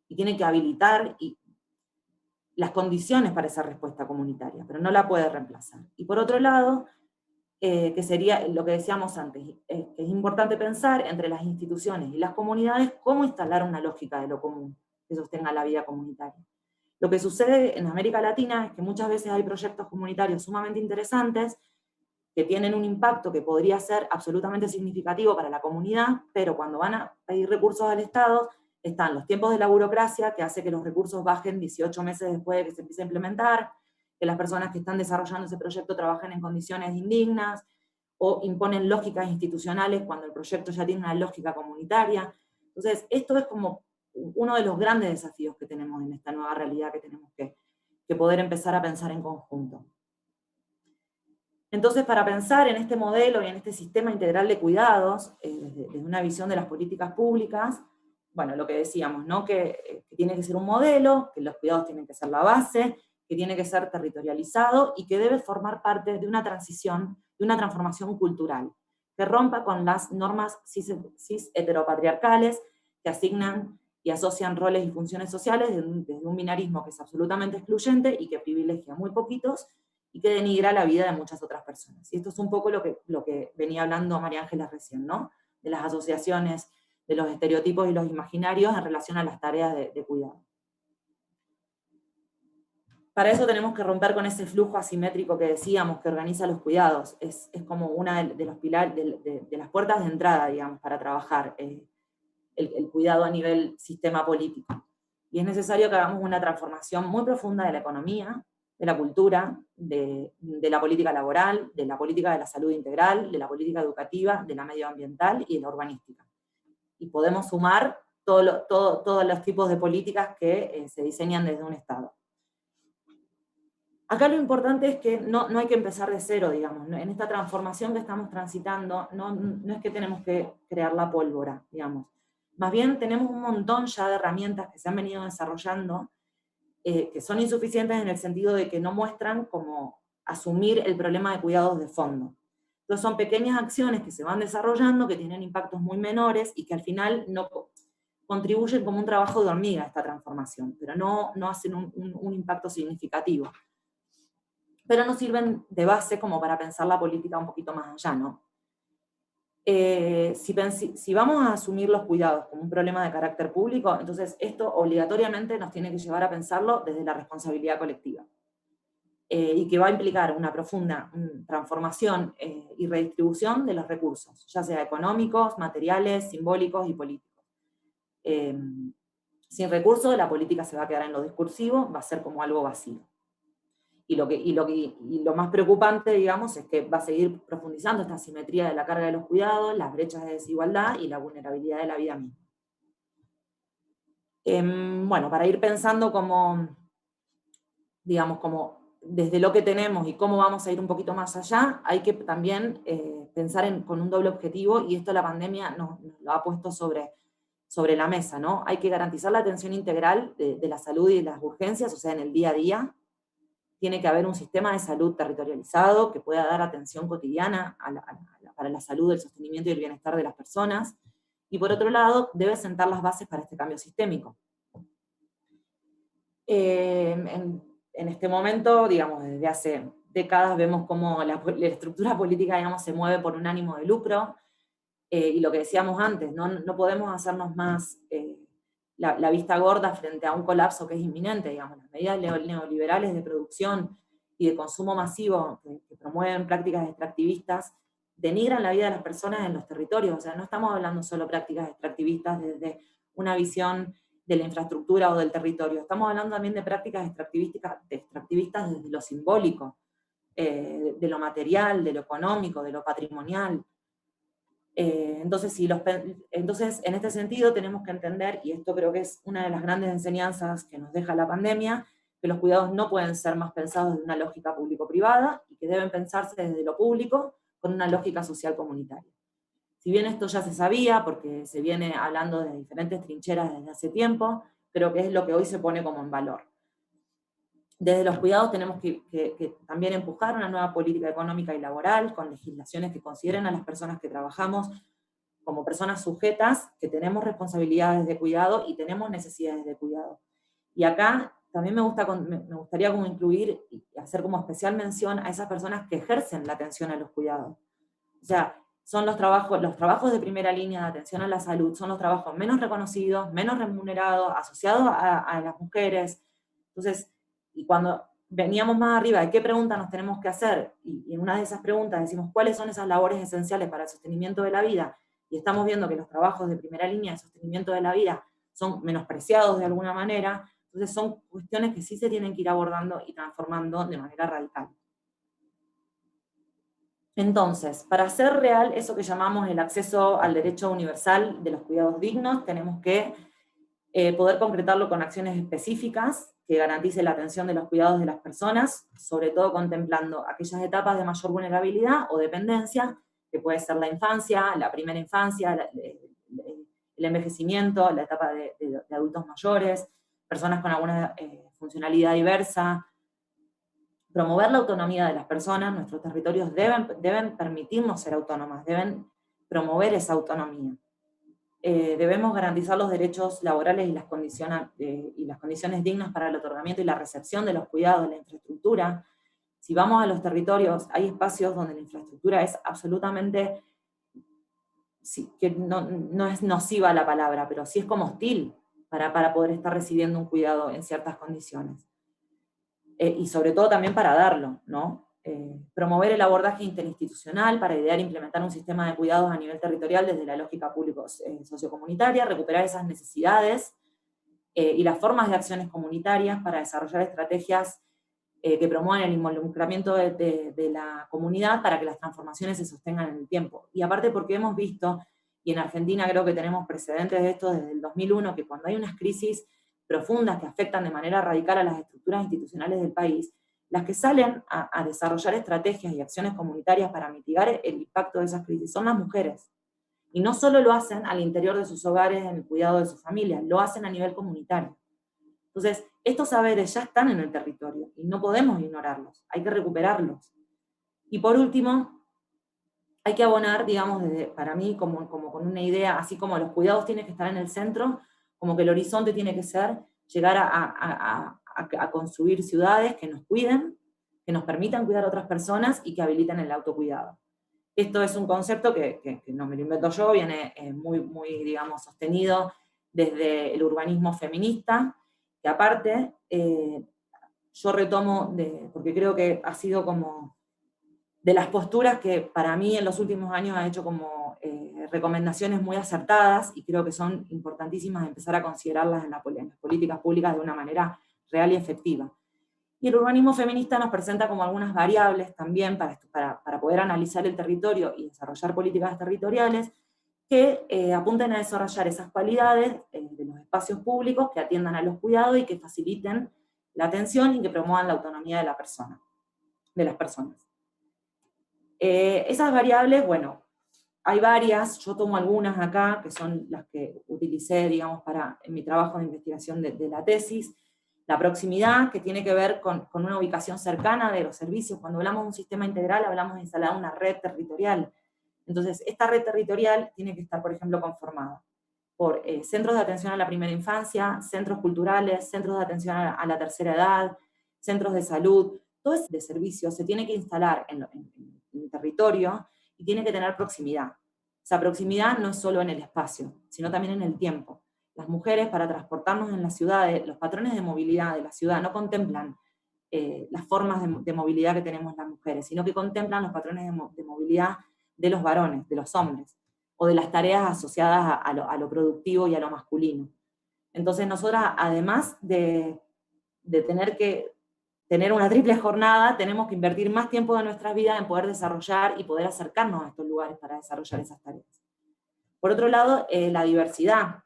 y tiene que habilitar las condiciones para esa respuesta comunitaria, pero no la puede reemplazar. Y por otro lado, que sería lo que decíamos antes, que es importante pensar entre las instituciones y las comunidades cómo instalar una lógica de lo común que sostenga la vida comunitaria. Lo que sucede en América Latina es que muchas veces hay proyectos comunitarios sumamente interesantes que tienen un impacto que podría ser absolutamente significativo para la comunidad, pero cuando van a pedir recursos al Estado, están los tiempos de la burocracia, que hace que los recursos bajen 18 meses después de que se empiece a implementar, que las personas que están desarrollando ese proyecto trabajen en condiciones indignas, o imponen lógicas institucionales cuando el proyecto ya tiene una lógica comunitaria. Entonces, esto es como uno de los grandes desafíos que tenemos en esta nueva realidad que tenemos que poder empezar a pensar en conjunto. Entonces, para pensar en este modelo y en este sistema integral de cuidados, desde una visión de las políticas públicas, bueno, lo que decíamos, ¿no? Que tiene que ser un modelo, que los cuidados tienen que ser la base, que tiene que ser territorializado y que debe formar parte de una transición, de una transformación cultural, que rompa con las normas cis heteropatriarcales que asignan y asocian roles y funciones sociales desde un binarismo que es absolutamente excluyente y que privilegia a muy poquitos y que denigra la vida de muchas otras personas. Y esto es un poco lo que venía hablando María Ángeles recién, ¿no? De las asociaciones, de los estereotipos y los imaginarios en relación a las tareas de cuidado. Para eso tenemos que romper con ese flujo asimétrico que decíamos, que organiza los cuidados. Es como una de los pilares, de las puertas de entrada, digamos, para trabajar el cuidado a nivel sistema político. Y es necesario que hagamos una transformación muy profunda de la economía, de la cultura, de la política laboral, de la política de la salud integral, de la política educativa, de la medioambiental y de la urbanística. Y podemos sumar todos los tipos de políticas que se diseñan desde un Estado. Acá lo importante es que no hay que empezar de cero, digamos, ¿no? En esta transformación que estamos transitando, no es que tenemos que crear la pólvora, digamos. Más bien tenemos un montón ya de herramientas que se han venido desarrollando, que son insuficientes en el sentido de que no muestran cómo asumir el problema de cuidados de fondo. Entonces son pequeñas acciones que se van desarrollando, que tienen impactos muy menores y que al final no contribuyen como un trabajo de hormiga a esta transformación, pero no hacen un impacto significativo. pero nos sirven de base como para pensar la política un poquito más allá, ¿no? Si vamos a asumir los cuidados como un problema de carácter público, entonces esto obligatoriamente nos tiene que llevar a pensarlo desde la responsabilidad colectiva. Y que va a implicar una profunda transformación y redistribución de los recursos, ya sea económicos, materiales, simbólicos y políticos. Sin recursos, la política se va a quedar en lo discursivo, va a ser como algo vacío. Y lo más preocupante, digamos, es que va a seguir profundizando esta asimetría de la carga de los cuidados, las brechas de desigualdad y la vulnerabilidad de la vida misma. Bueno, para ir pensando como, digamos, como desde lo que tenemos y cómo vamos a ir un poquito más allá, hay que también pensar con un doble objetivo, y esto la pandemia nos lo ha puesto sobre la mesa, ¿no? Hay que garantizar la atención integral de la salud y de las urgencias, o sea, en el día a día. Tiene que haber un sistema de salud territorializado que pueda dar atención cotidiana para la salud, el sostenimiento y el bienestar de las personas. Y por otro lado, debe sentar las bases para este cambio sistémico. En este momento, digamos, desde hace décadas vemos cómo la estructura política, digamos, se mueve por un ánimo de lucro, y lo que decíamos antes, no podemos hacernos más la vista gorda frente a un colapso que es inminente, digamos. Las medidas neoliberales de producción y de consumo masivo que promueven prácticas extractivistas denigran la vida de las personas en los territorios. O sea, no estamos hablando solo de prácticas extractivistas desde una visión de la infraestructura o del territorio, estamos hablando también de prácticas extractivistas desde lo simbólico, de lo material, de lo económico, de lo patrimonial. Entonces, en este sentido tenemos que entender, y esto creo que es una de las grandes enseñanzas que nos deja la pandemia, que los cuidados no pueden ser más pensados desde una lógica público-privada, y que deben pensarse desde lo público con una lógica social comunitaria. Si bien esto ya se sabía, porque se viene hablando de diferentes trincheras desde hace tiempo, creo que es lo que hoy se pone como en valor. Desde los cuidados tenemos que también empujar una nueva política económica y laboral, con legislaciones que consideren a las personas que trabajamos como personas sujetas, que tenemos responsabilidades de cuidado y tenemos necesidades de cuidado. Y acá también me gustaría como incluir y hacer como especial mención a esas personas que ejercen la atención a los cuidados. O sea, son los trabajos de primera línea de atención a la salud, son los trabajos menos reconocidos, menos remunerados, asociados a las mujeres. Entonces, y cuando veníamos más arriba de qué preguntas nos tenemos que hacer, y en una de esas preguntas decimos cuáles son esas labores esenciales para el sostenimiento de la vida, y estamos viendo que los trabajos de primera línea de sostenimiento de la vida son menospreciados de alguna manera, entonces son cuestiones que sí se tienen que ir abordando y transformando de manera radical. Entonces, para hacer real eso que llamamos el acceso al derecho universal de los cuidados dignos, tenemos que poder concretarlo con acciones específicas que garantice la atención de los cuidados de las personas, sobre todo contemplando aquellas etapas de mayor vulnerabilidad o dependencia, que puede ser la infancia, la primera infancia, el envejecimiento, la etapa de adultos mayores, personas con alguna funcionalidad diversa. Promover la autonomía de las personas, nuestros territorios deben permitirnos ser autónomas, deben promover esa autonomía. Debemos garantizar los derechos laborales y las condiciones dignas para el otorgamiento y la recepción de los cuidados, la infraestructura. Si vamos a los territorios, hay espacios donde la infraestructura es absolutamente, sí, que no es nociva la palabra, pero sí es como hostil para poder estar recibiendo un cuidado en ciertas condiciones. Y sobre todo también para darlo, ¿no? Promover el abordaje interinstitucional para idear e implementar un sistema de cuidados a nivel territorial desde la lógica público-sociocomunitaria, recuperar esas necesidades y las formas de acciones comunitarias para desarrollar estrategias que promuevan el involucramiento de la comunidad para que las transformaciones se sostengan en el tiempo. Y aparte porque hemos visto, y en Argentina creo que tenemos precedentes de esto desde el 2001, que cuando hay unas crisis profundas que afectan de manera radical a las estructuras institucionales del país, las que salen a desarrollar estrategias y acciones comunitarias para mitigar el impacto de esas crisis son las mujeres. Y no solo lo hacen al interior de sus hogares, en el cuidado de sus familias, lo hacen a nivel comunitario. Entonces, estos saberes ya están en el territorio y no podemos ignorarlos, hay que recuperarlos. Y por último, hay que abonar, digamos, para mí, como con una idea, así como los cuidados tienen que estar en el centro, como que el horizonte tiene que ser llegar a construir ciudades que nos cuiden, que nos permitan cuidar a otras personas y que habiliten el autocuidado. Esto es un concepto que no me lo invento yo, viene muy, digamos, sostenido desde el urbanismo feminista, que aparte, yo retomo, porque creo que ha sido como de las posturas que para mí en los últimos años ha hecho como recomendaciones muy acertadas, y creo que son importantísimas de empezar a considerarlas en las políticas públicas de una manera real y efectiva. Y el urbanismo feminista nos presenta como algunas variables también para poder analizar el territorio y desarrollar políticas territoriales que apunten a desarrollar esas cualidades de los espacios públicos que atiendan a los cuidados y que faciliten la atención y que promuevan la autonomía de las personas. Esas variables, bueno, hay varias, yo tomo algunas acá, que son las que utilicé, digamos, en mi trabajo de investigación de la tesis. La proximidad, que tiene que ver con una ubicación cercana de los servicios. Cuando hablamos de un sistema integral, hablamos de instalar una red territorial. Entonces, esta red territorial tiene que estar, por ejemplo, conformada por centros de atención a la primera infancia, centros culturales, centros de atención a la tercera edad, centros de salud. Todo ese servicio se tiene que instalar en el territorio y tiene que tener proximidad. Esa proximidad no es solo en el espacio, sino también en el tiempo. Las mujeres, para transportarnos en las ciudades, los patrones de movilidad de la ciudad no contemplan las formas de movilidad que tenemos las mujeres, sino que contemplan los patrones de movilidad de los varones, de los hombres, o de las tareas asociadas a lo productivo y a lo masculino. Entonces nosotras, además de tener que tener una triple jornada, tenemos que invertir más tiempo de nuestras vidas en poder desarrollar y poder acercarnos a estos lugares para desarrollar esas tareas. Por otro lado, la diversidad.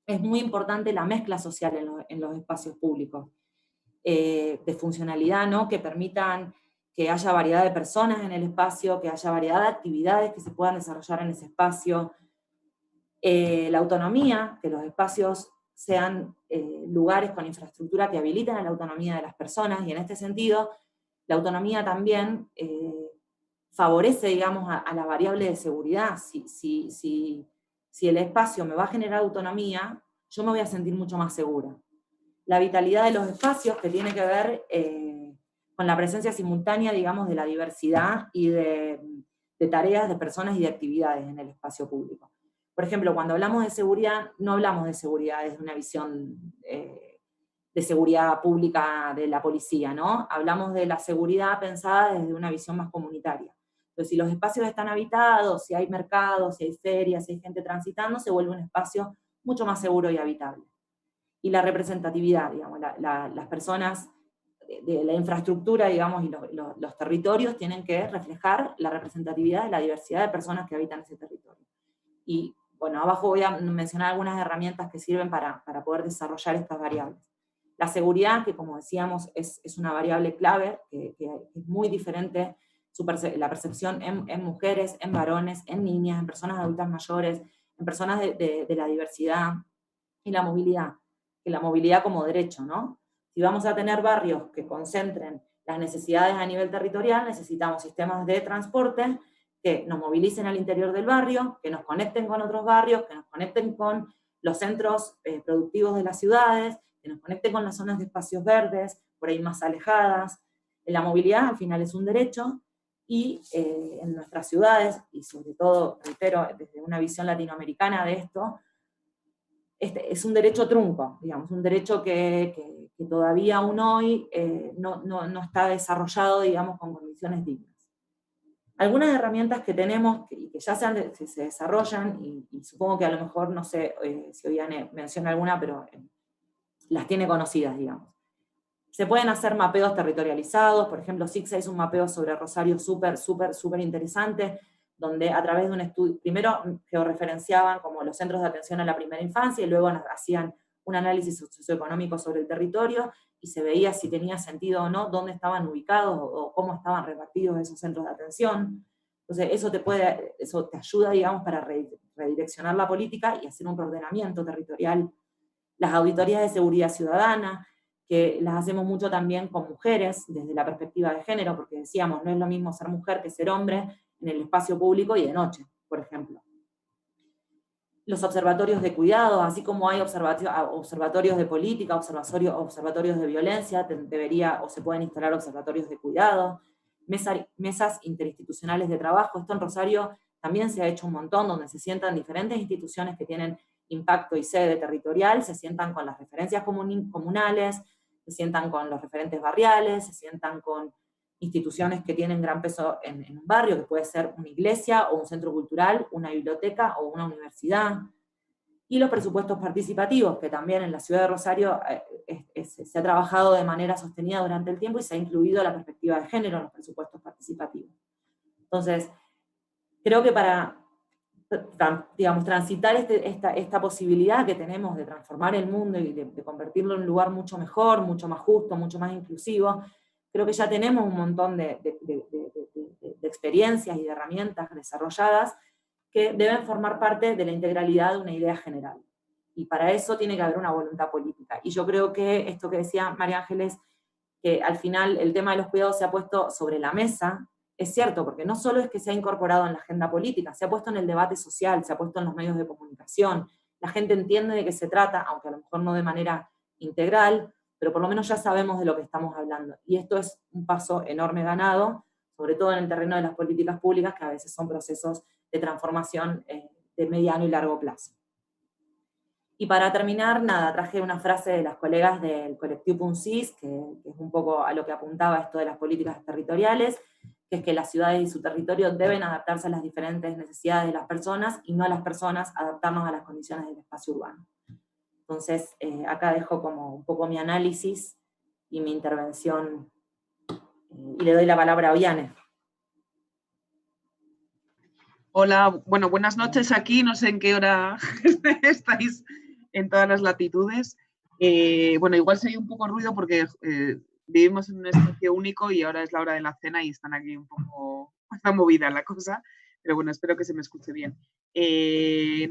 Es muy importante la mezcla social en los espacios públicos, de funcionalidad, ¿no? Que permitan que haya variedad de personas en el espacio, que haya variedad de actividades que se puedan desarrollar en ese espacio, la autonomía, que los espacios sean lugares con infraestructura que habiliten a la autonomía de las personas, y en este sentido, la autonomía también favorece, digamos, a la variable de seguridad. Si el espacio me va a generar autonomía, yo me voy a sentir mucho más segura. La vitalidad de los espacios, que tiene que ver con la presencia simultánea, digamos, de la diversidad y de tareas, de personas y de actividades en el espacio público. Por ejemplo, cuando hablamos de seguridad, no hablamos de seguridad desde una visión de seguridad pública de la policía, ¿no? Hablamos de la seguridad pensada desde una visión más comunitaria. Entonces, si los espacios están habitados, si hay mercados, si hay ferias, si hay gente transitando, se vuelve un espacio mucho más seguro y habitable. Y la representatividad, digamos, las personas de la infraestructura, digamos, y los territorios tienen que reflejar la representatividad de la diversidad de personas que habitan ese territorio. Y, bueno, abajo voy a mencionar algunas herramientas que sirven para poder desarrollar estas variables. La seguridad, que como decíamos, es una variable clave, que es muy diferente, la percepción en mujeres, en varones, en niñas, en personas adultas mayores, en personas de la diversidad, y la movilidad, que la movilidad como derecho, ¿no? Si vamos a tener barrios que concentren las necesidades a nivel territorial, necesitamos sistemas de transporte que nos movilicen al interior del barrio, que nos conecten con otros barrios, que nos conecten con los centros productivos de las ciudades, que nos conecten con las zonas de espacios verdes, por ahí más alejadas. La movilidad al final es un derecho, y en nuestras ciudades, y sobre todo, reitero, desde una visión latinoamericana de esto, es un derecho trunco, digamos, un derecho que todavía aún hoy no está desarrollado, digamos, con condiciones dignas. Algunas herramientas que tenemos y que ya se desarrollan, y supongo que a lo mejor, no sé si Oiane menciona alguna, pero las tiene conocidas, digamos. Se pueden hacer mapeos territorializados, por ejemplo, CICSA hizo un mapeo sobre Rosario súper interesante, donde a través de un estudio, primero georreferenciaban como los centros de atención a la primera infancia, y luego hacían un análisis socioeconómico sobre el territorio, y se veía si tenía sentido o no, dónde estaban ubicados, o cómo estaban repartidos esos centros de atención. Entonces eso te ayuda, digamos, para redireccionar la política y hacer un reordenamiento territorial. Las auditorías de seguridad ciudadana, que las hacemos mucho también con mujeres, desde la perspectiva de género, porque decíamos, no es lo mismo ser mujer que ser hombre en el espacio público y de noche, por ejemplo. los observatorios de cuidado, así como hay observatorios de política, observatorios de violencia, debería o se pueden instalar observatorios de cuidado, mesas interinstitucionales de trabajo. Esto en Rosario también se ha hecho un montón, donde se sientan diferentes instituciones que tienen impacto y sede territorial, se sientan con las referencias comunales, se sientan con los referentes barriales, se sientan con instituciones que tienen gran peso en un barrio, que puede ser una iglesia o un centro cultural, una biblioteca o una universidad. Y los presupuestos participativos, que también en la ciudad de Rosario se ha trabajado de manera sostenida durante el tiempo y se ha incluido la perspectiva de género en los presupuestos participativos. Entonces, creo que para, digamos, transitar esta posibilidad que tenemos de transformar el mundo y de convertirlo en un lugar mucho mejor, mucho más justo, mucho más inclusivo, creo que ya tenemos un montón de experiencias y de herramientas desarrolladas que deben formar parte de la integralidad de una idea general. Y para eso tiene que haber una voluntad política. Y yo creo que esto que decía María Ángeles, que al final el tema de los cuidados se ha puesto sobre la mesa, es cierto, porque no solo es que se ha incorporado en la agenda política, se ha puesto en el debate social, se ha puesto en los medios de comunicación, la gente entiende de qué se trata, aunque a lo mejor no de manera integral, pero por lo menos ya sabemos de lo que estamos hablando. Y esto es un paso enorme ganado, sobre todo en el terreno de las políticas públicas, que a veces son procesos de transformación de mediano y largo plazo. Y para terminar, nada, traje una frase de las colegas del colectivo Puncis, que es un poco a lo que apuntaba esto de las políticas territoriales, que es que las ciudades y su territorio deben adaptarse a las diferentes necesidades de las personas, y no a las personas adaptarnos a las condiciones del espacio urbano. Entonces, acá dejo como un poco mi análisis y mi intervención, y le doy la palabra a Ollane. Hola, bueno, buenas noches aquí, no sé en qué hora estáis en todas las latitudes. Bueno, igual se oye un poco ruido porque vivimos en un espacio único y ahora es la hora de la cena y están aquí un poco, está movida la cosa, pero bueno, espero que se me escuche bien.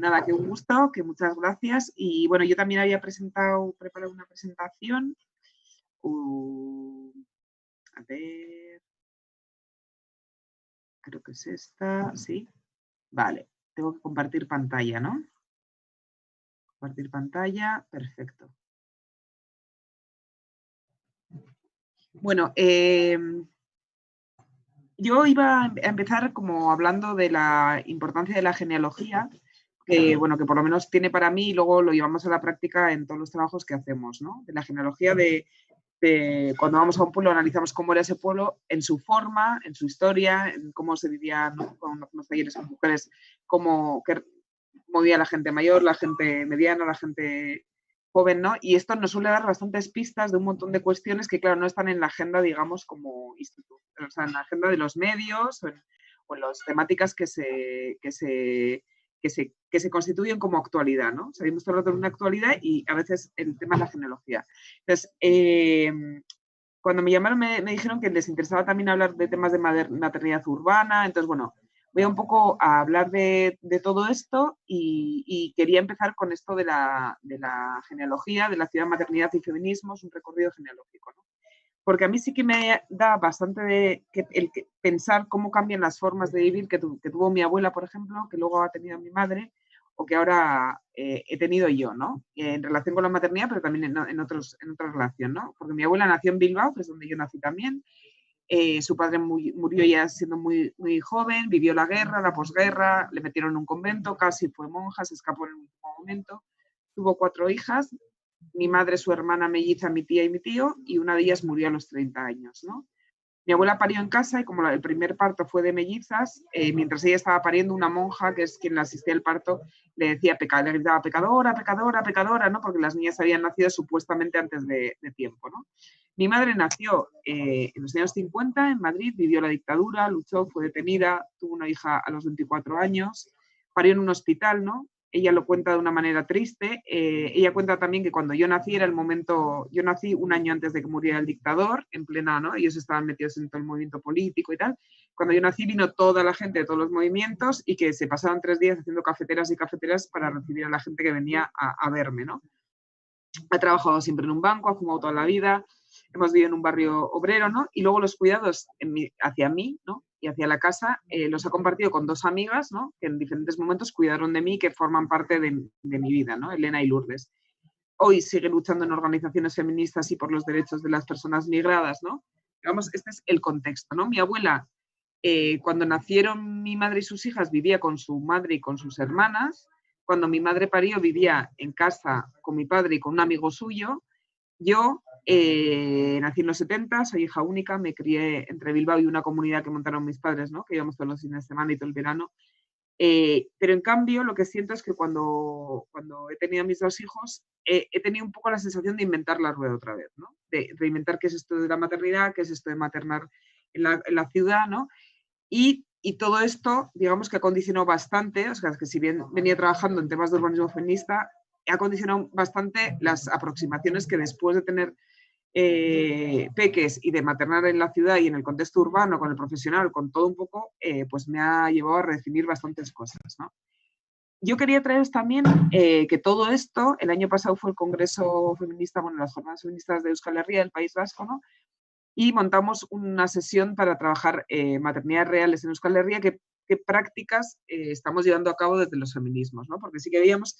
Nada, que un gusto, que muchas gracias. Y bueno, yo también había preparado una presentación. A ver, creo que es esta, sí. Vale, tengo que compartir pantalla, ¿no? Compartir pantalla, perfecto. Bueno, yo iba a empezar como hablando de la importancia de la genealogía, que bueno, que por lo menos tiene para mí y luego lo llevamos a la práctica en todos los trabajos que hacemos, ¿no? De la genealogía de cuando vamos a un pueblo analizamos cómo era ese pueblo en su forma, en su historia, en cómo se vivía, ¿no? Con los talleres con mujeres, cómo vivía la gente mayor, la gente mediana, la gente joven, ¿no? Y esto nos suele dar bastantes pistas de un montón de cuestiones que, claro, no están en la agenda, digamos, como instituto, o sea, en la agenda de los medios o en las temáticas que se constituyen como actualidad, ¿no? Seguimos todo el rato en una actualidad y a veces el tema es la genealogía. Entonces, cuando me llamaron me dijeron que les interesaba también hablar de temas de maternidad urbana, entonces, bueno, voy un poco a hablar de todo esto y quería empezar con esto de la genealogía, de la ciudad, maternidad y feminismos, un recorrido genealógico, ¿no? Porque a mí sí que me da bastante pensar cómo cambian las formas de vivir que tuvo mi abuela, por ejemplo, que luego ha tenido mi madre, o que ahora he tenido yo, ¿no? En relación con la maternidad, pero también en otra relación, ¿no? Porque mi abuela nació en Bilbao, que es donde yo nací también. Su padre murió ya siendo muy, muy joven, vivió la guerra, la posguerra, le metieron en un convento, casi fue monja, se escapó en un último momento. Tuvo 4 hijas. Mi madre, su hermana melliza, mi tía y mi tío, y una de ellas murió a los 30 años, ¿no? Mi abuela parió en casa y como el primer parto fue de mellizas, mientras ella estaba pariendo, una monja, que es quien la asistía al parto, le gritaba pecadora, pecadora, pecadora, ¿no? Porque las niñas habían nacido supuestamente antes de tiempo, ¿no? Mi madre nació en los años 50 en Madrid, vivió la dictadura, luchó, fue detenida, tuvo una hija a los 24 años, parió en un hospital, ¿no? Ella lo cuenta de una manera triste. Ella cuenta también que cuando yo nací era el momento, yo nací un año antes de que muriera el dictador, en plena, ¿no? Ellos estaban metidos en todo el movimiento político y tal. Cuando yo nací vino toda la gente de todos los movimientos y que se pasaron 3 días haciendo cafeteras y cafeteras para recibir a la gente que venía a verme, ¿no? Ha trabajado siempre en un banco, ha fumado toda la vida, hemos vivido en un barrio obrero, ¿no? Y luego los cuidados hacia mí, ¿no? y hacia la casa, los he compartido con 2 amigas, ¿no? Que en diferentes momentos cuidaron de mí, que forman parte de mi vida, ¿no? Elena y Lourdes. Hoy sigue luchando en organizaciones feministas y por los derechos de las personas migradas, ¿no? Digamos, este es el contexto, ¿no? Mi abuela, cuando nacieron mi madre y sus hijas, vivía con su madre y con sus hermanas. Cuando mi madre parió, vivía en casa con mi padre y con un amigo suyo. Yo nací en los 70, soy hija única, me crié entre Bilbao y una comunidad que montaron mis padres, ¿no? Que íbamos todos los fines de semana y todo el verano. Pero en cambio, lo que siento es que cuando he tenido a mis 2 hijos, he tenido un poco la sensación de inventar la rueda otra vez, ¿no? De inventar qué es esto de la maternidad, qué es esto de maternar en la ciudad, ¿no? Y todo esto, digamos que ha condicionado bastante, o sea, que si bien venía trabajando en temas de urbanismo feminista, ha condicionado bastante las aproximaciones que después de tener peques y de maternar en la ciudad y en el contexto urbano, con el profesional, con todo un poco, pues me ha llevado a redefinir bastantes cosas, ¿no? Yo quería traeros también que todo esto, el año pasado fue el Congreso Feminista, bueno, las Jornadas Feministas de Euskal Herria, del País Vasco, ¿no? Y montamos una sesión para trabajar maternidades reales en Euskal Herria, qué prácticas estamos llevando a cabo desde los feminismos, ¿no? Porque sí que veíamos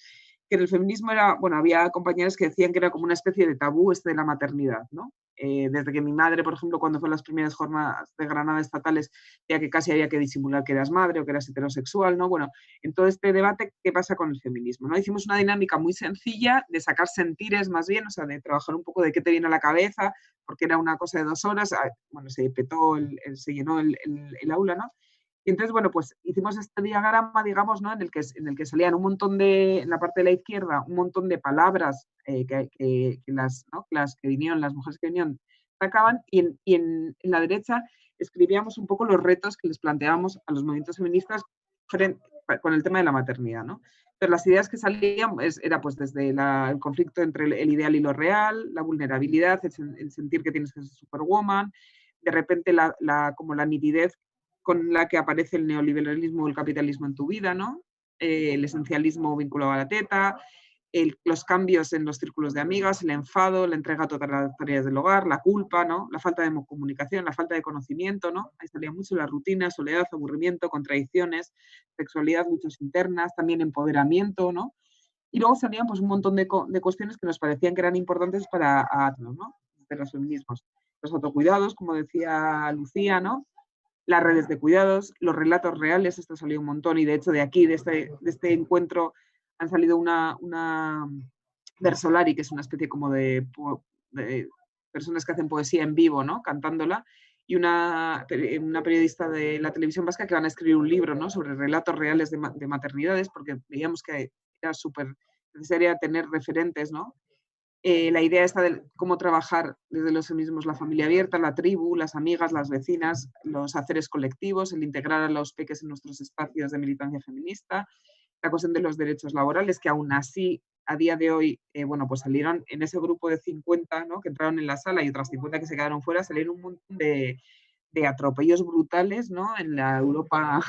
que en el feminismo era, bueno, había compañeras que decían que era como una especie de tabú de la maternidad, ¿no? Desde que mi madre, por ejemplo, cuando fue las primeras jornadas de Granada estatales, decía que casi había que disimular que eras madre o que eras heterosexual, ¿no? Bueno, en todo este debate, ¿qué pasa con el feminismo, ¿no? Hicimos una dinámica muy sencilla de sacar sentires más bien, o sea, de trabajar un poco de qué te viene a la cabeza, porque era una cosa de 2 horas, bueno, se petó, se llenó el aula, ¿no? Y entonces, bueno, pues hicimos este diagrama, digamos, ¿no? en el que salían un montón en la parte de la izquierda, un montón de palabras que las que vinieron, las mujeres que vinieron, sacaban, y en la derecha escribíamos un poco los retos que les planteábamos a los movimientos feministas con el tema de la maternidad, ¿no? Pero las ideas que salían era pues desde el conflicto entre el ideal y lo real, la vulnerabilidad, el sentir que tienes que ser superwoman, de repente como la nitidez con la que aparece el neoliberalismo o el capitalismo en tu vida, ¿no? El esencialismo vinculado a la teta, los cambios en los círculos de amigas, el enfado, la entrega a todas las tareas del hogar, la culpa, ¿no? La falta de comunicación, la falta de conocimiento, ¿no? Ahí salía mucho la rutina, soledad, aburrimiento, contradicciones, sexualidad, luchas internas, también empoderamiento, ¿no? Y luego salían pues un montón de cuestiones que nos parecían que eran importantes para ¿no? De los feminismos. Los autocuidados, como decía Lucía, ¿no? Las redes de cuidados, los relatos reales, esto salió un montón, y de hecho de aquí, de este encuentro, han salido una Versolari, que es una especie como de personas que hacen poesía en vivo, ¿no? Cantándola, y una periodista de la televisión vasca que van a escribir un libro, ¿no? Sobre relatos reales de maternidades, porque veíamos que era súper necesaria tener referentes, ¿no? La idea está de cómo trabajar desde los feminismos la familia abierta, la tribu, las amigas, las vecinas, los haceres colectivos, el integrar a los peques en nuestros espacios de militancia feminista, la cuestión de los derechos laborales, que aún así, a día de hoy, bueno, pues salieron en ese grupo de 50, ¿no? Que entraron en la sala y otras 50 que se quedaron fuera, salieron un montón de atropellos brutales, ¿no? En la Europa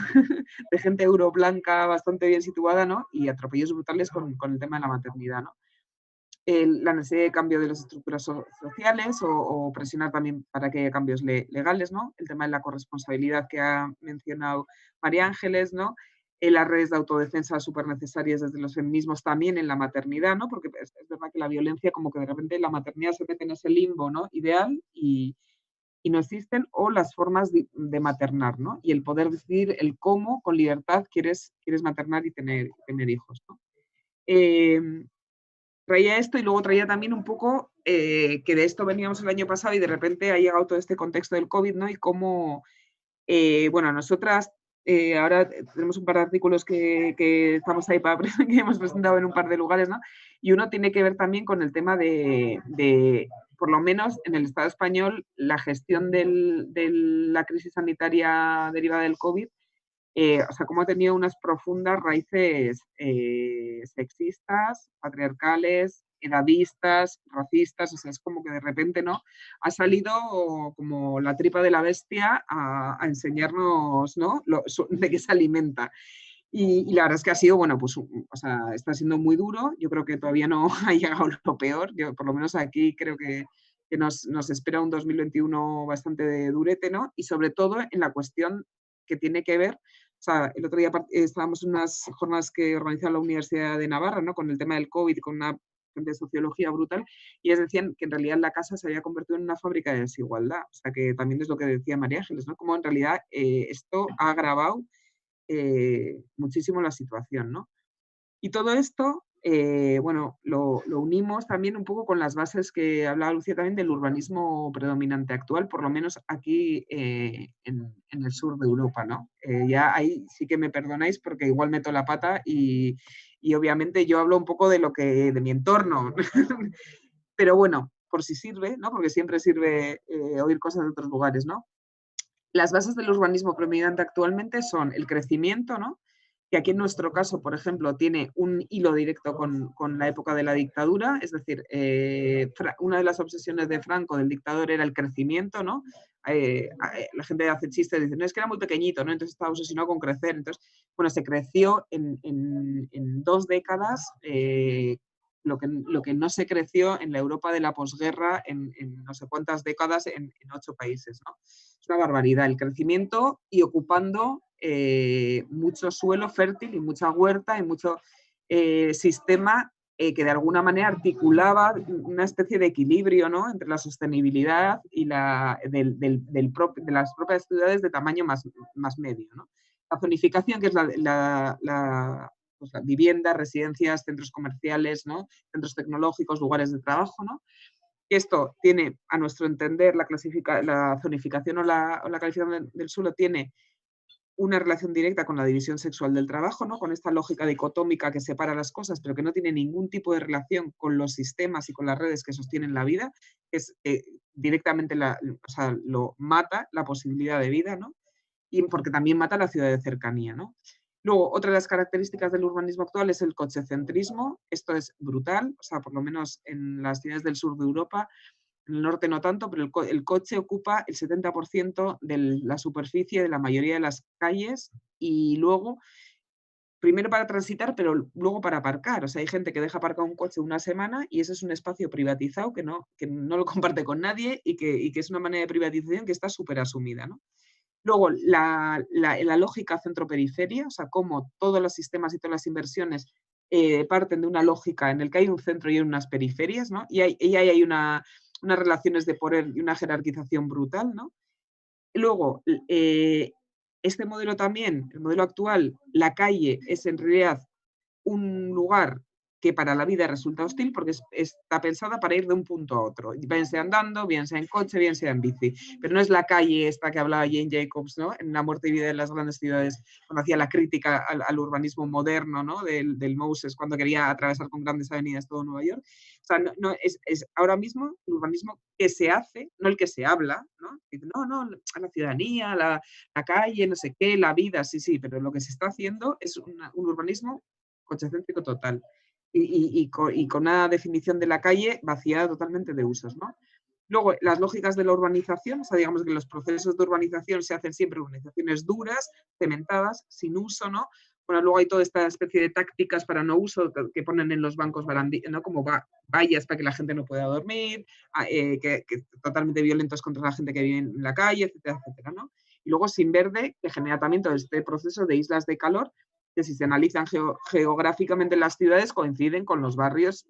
de gente euroblanca bastante bien situada, ¿no? Y atropellos brutales con el tema de la maternidad, ¿no? La necesidad de cambio de las estructuras sociales o presionar también para que haya cambios legales, ¿no? El tema de la corresponsabilidad que ha mencionado María Ángeles, ¿no? Las redes de autodefensa súper necesarias desde los feminismos también en la maternidad, ¿no? Porque es verdad que la violencia, como que de repente la maternidad se mete en ese limbo, ¿no? Ideal y no existen, o las formas de maternar, ¿no? Y el poder decidir el cómo con libertad quieres maternar y tener hijos, ¿no? Traía esto y luego traía también un poco que de esto veníamos el año pasado y de repente ha llegado todo este contexto del COVID, ¿no? Y cómo, bueno, nosotras ahora tenemos un par de artículos que estamos ahí que hemos presentado en un par de lugares, ¿no? Y uno tiene que ver también con el tema de por lo menos en el Estado español, la gestión de la crisis sanitaria derivada del COVID, o sea, cómo ha tenido unas profundas raíces sexistas, patriarcales, edadistas, racistas, o sea, es como que de repente, ¿no? Ha salido como la tripa de la bestia a enseñarnos, ¿no? De qué se alimenta. Y la verdad es que ha sido, bueno, pues, o sea, está siendo muy duro. Yo creo que todavía no ha llegado lo peor. Yo, por lo menos aquí, creo que nos espera un 2021 bastante durete, ¿no? Y sobre todo en la cuestión que tiene que ver, o sea, el otro día estábamos en unas jornadas que organizaba la Universidad de Navarra, ¿no? Con el tema del COVID, con una de sociología brutal, y ellos decían que en realidad la casa se había convertido en una fábrica de desigualdad, o sea, que también es lo que decía María Ángeles, ¿no? Como en realidad esto ha agravado muchísimo la situación, ¿no? Y todo esto, bueno, lo unimos también un poco con las bases que hablaba Lucía también del urbanismo predominante actual, por lo menos aquí en el sur de Europa, ¿no? Ya ahí sí que me perdonáis porque igual meto la pata y obviamente yo hablo un poco de de mi entorno, pero bueno, por si sirve, ¿no? Porque siempre sirve oír cosas de otros lugares, ¿no? Las bases del urbanismo predominante actualmente son el crecimiento, ¿no? Que aquí en nuestro caso, por ejemplo, tiene un hilo directo con la época de la dictadura, es decir, una de las obsesiones de Franco, del dictador, era el crecimiento, ¿no? La gente hace chistes y dice, no, es que era muy pequeñito, ¿no? Entonces estaba obsesionado con crecer. Entonces, bueno, se creció en 2 décadas lo que no se creció en la Europa de la posguerra en no sé cuántas décadas en 8 países, ¿no? Es una barbaridad el crecimiento y ocupando mucho suelo fértil y mucha huerta y mucho sistema que de alguna manera articulaba una especie de equilibrio, ¿no? Entre la sostenibilidad y de las propias ciudades de tamaño más medio, ¿no? La zonificación, que es pues la vivienda, residencias, centros comerciales, ¿no? Centros tecnológicos, lugares de trabajo, ¿no? Esto tiene, a nuestro entender, la zonificación o la calificación del suelo tiene una relación directa con la división sexual del trabajo, ¿no? Con esta lógica dicotómica que separa las cosas, pero que no tiene ningún tipo de relación con los sistemas y con las redes que sostienen la vida, es directamente lo mata la posibilidad de vida, ¿no? Y porque también mata la ciudad de cercanía, ¿no? Luego, otra de las características del urbanismo actual es el cochecentrismo. Esto es brutal, o sea, por lo menos en las ciudades del sur de Europa, en el norte no tanto, pero el coche ocupa el 70% de la superficie de la mayoría de las calles y luego, primero para transitar, pero luego para aparcar. O sea, hay gente que deja aparcado un coche una semana y ese es un espacio privatizado que no lo comparte con nadie y que es una manera de privatización que está súper asumida, ¿no? Luego, la lógica centro-periferia, o sea, cómo todos los sistemas y todas las inversiones parten de una lógica en la que hay un centro y hay unas periferias, ¿no? Y ahí hay unas relaciones de poder y una jerarquización brutal, ¿no? Luego, este modelo también, el modelo actual, la calle es en realidad un lugar que para la vida resulta hostil porque está pensada para ir de un punto a otro, bien sea andando, bien sea en coche, bien sea en bici, pero no es la calle esta que hablaba Jane Jacobs, ¿no? En La muerte y vida de las grandes ciudades, cuando hacía la crítica al urbanismo moderno, ¿no? del Moses, cuando quería atravesar con grandes avenidas todo Nueva York. O sea, es ahora mismo el urbanismo que se hace, no el que se habla, ¿no? No, a la ciudadanía, la calle, no sé qué, la vida, sí, pero lo que se está haciendo es un urbanismo cochecéntrico total. Y con una definición de la calle vaciada totalmente de usos, ¿no? Luego, las lógicas de la urbanización, o sea, digamos que los procesos de urbanización se hacen siempre urbanizaciones duras, cementadas, sin uso, ¿no? Bueno, luego hay toda esta especie de tácticas para no uso que ponen en los bancos ¿no? Como vallas para que la gente no pueda dormir, que totalmente violentos contra la gente que vive en la calle, etcétera, etcétera, ¿no? Y luego sin verde, que genera también todo este proceso de islas de calor, que si se analizan geográficamente las ciudades coinciden con los barrios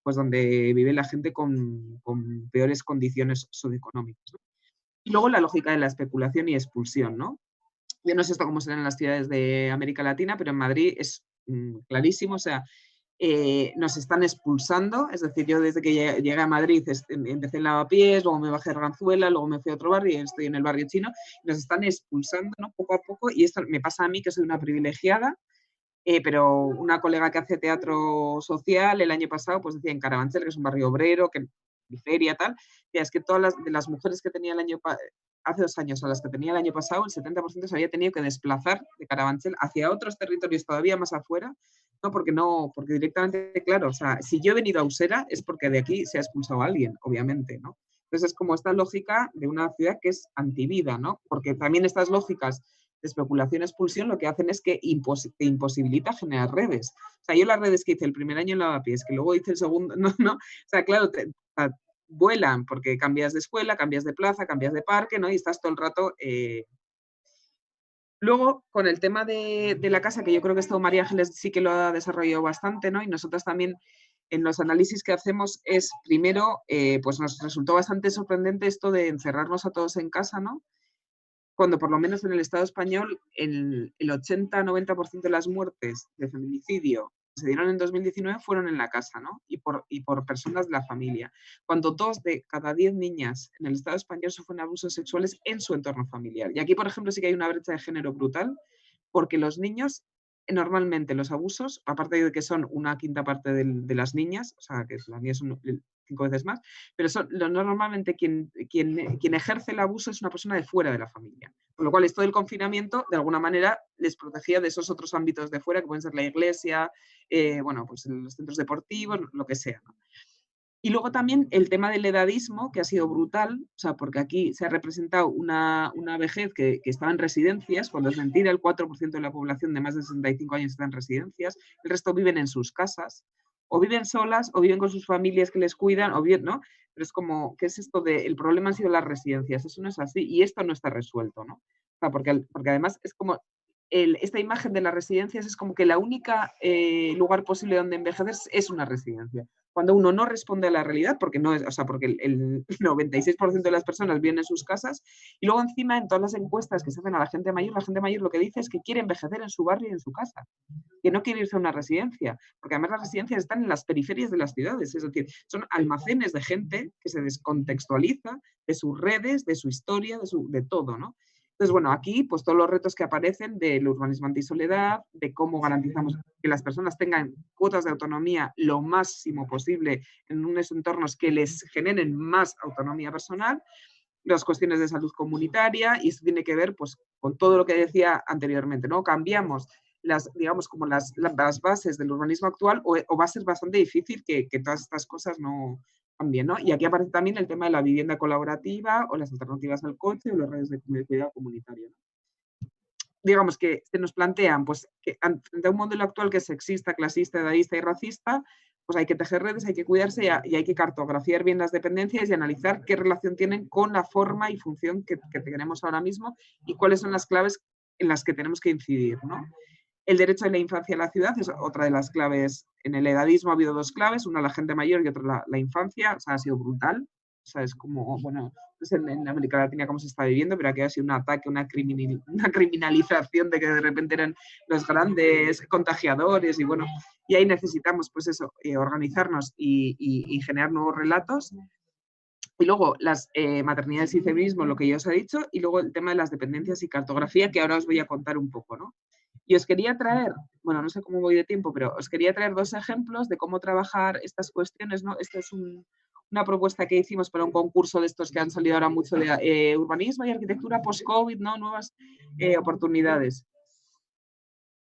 pues donde vive la gente con peores condiciones socioeconómicas, ¿no? Y luego la lógica de la especulación y expulsión, ¿no? Yo no sé esto cómo será en las ciudades de América Latina, pero en Madrid es clarísimo, o sea, nos están expulsando, es decir, yo desde que llegué a Madrid empecé en Lavapiés, luego me bajé a Arganzuela, luego me fui a otro barrio y estoy en el barrio chino, y nos están expulsando, ¿no? Poco a poco, y esto me pasa a mí que soy una privilegiada, pero una colega que hace teatro social el año pasado, pues decía en Carabanchel, que es un barrio obrero, que periferia, tal, y es que todas las mujeres que tenía hace 2 años a las que tenía el año pasado, el 70% se había tenido que desplazar de Carabanchel hacia otros territorios todavía más afuera, porque directamente, claro, o sea, si yo he venido a Usera es porque de aquí se ha expulsado a alguien, obviamente, ¿no? Entonces es como esta lógica de una ciudad que es antivida, ¿no? Porque también estas lógicas de especulación-expulsión lo que hacen es que te imposibilita generar redes. O sea, yo las redes que hice el primer año en Lavapiés, que luego hice el segundo, no, o sea, claro, vuelan porque cambias de escuela, cambias de plaza, cambias de parque, ¿no? Y estás todo el rato Luego, con el tema de la casa, que yo creo que esto María Ángeles sí que lo ha desarrollado bastante, ¿no? Y nosotras también en los análisis que hacemos es, primero, pues nos resultó bastante sorprendente esto de encerrarnos a todos en casa, ¿no? Cuando por lo menos en el Estado español el 80-90% de las muertes de feminicidio que se dieron en 2019 fueron en la casa, ¿no? Y por personas de la familia. Cuando 2 de cada 10 niñas en el Estado español sufren abusos sexuales en su entorno familiar. Y aquí, por ejemplo, sí que hay una brecha de género brutal, porque los niños, normalmente los abusos, aparte de que son una quinta parte de las niñas, o sea, que las niñas son 5 veces más, pero normalmente quien ejerce el abuso es una persona de fuera de la familia. Con lo cual, esto del confinamiento, de alguna manera, les protegía de esos otros ámbitos de fuera, que pueden ser la iglesia, bueno, pues los centros deportivos, lo que sea, ¿no? Y luego también el tema del edadismo, que ha sido brutal, o sea, porque aquí se ha representado una vejez que estaba en residencias, cuando es mentira, el 4% de la población de más de 65 años está en residencias, el resto viven en sus casas, o viven solas, o viven con sus familias que les cuidan, o bien, ¿no? Pero es como, ¿qué es esto de, el problema han sido las residencias? Eso no es así, y esto no está resuelto, ¿no? O sea, porque además es como, esta imagen de las residencias es como que la única lugar posible donde envejecer es una residencia. Cuando uno no responde a la realidad, porque no es, o sea, porque el 96% de las personas viven en sus casas, y luego encima en todas las encuestas que se hacen a la gente mayor lo que dice es que quiere envejecer en su barrio y en su casa, que no quiere irse a una residencia, porque además las residencias están en las periferias de las ciudades, es decir, son almacenes de gente que se descontextualiza de sus redes, de su historia, de todo, ¿no? Entonces, bueno, aquí pues todos los retos que aparecen del urbanismo antisoledad, de cómo garantizamos que las personas tengan cuotas de autonomía lo máximo posible en unos entornos que les generen más autonomía personal, las cuestiones de salud comunitaria, y esto tiene que ver pues con todo lo que decía anteriormente, ¿no? Cambiamos digamos, como las bases del urbanismo actual o va a ser bastante difícil que todas estas cosas no cambien, ¿no? Y aquí aparece también el tema de la vivienda colaborativa o las alternativas al coche o las redes de cuidado comunitario, ¿no? Digamos que se nos plantean, pues, que frente a un modelo actual que es sexista, clasista, edadista y racista, pues hay que tejer redes, hay que cuidarse y hay que cartografiar bien las dependencias y analizar qué relación tienen con la forma y función que tenemos ahora mismo y cuáles son las claves en las que tenemos que incidir, ¿no? El derecho de la infancia a la ciudad es otra de las claves. En el edadismo ha habido 2 claves, una la gente mayor y otra la infancia, o sea, ha sido brutal. O sea, es como, bueno, no sé en América Latina cómo se está viviendo, pero aquí ha sido un ataque, una criminalización de que de repente eran los grandes contagiadores y bueno, y ahí necesitamos pues eso, organizarnos y generar nuevos relatos. Y luego las maternidades y feminismo, lo que ya os he dicho, y luego el tema de las dependencias y cartografía, que ahora os voy a contar un poco, ¿no? Y os quería traer, bueno, no sé cómo voy de tiempo, pero os quería traer 2 ejemplos de cómo trabajar estas cuestiones, ¿no? Esta es una propuesta que hicimos para un concurso de estos que han salido ahora mucho de urbanismo y arquitectura post-COVID, ¿no? Nuevas oportunidades.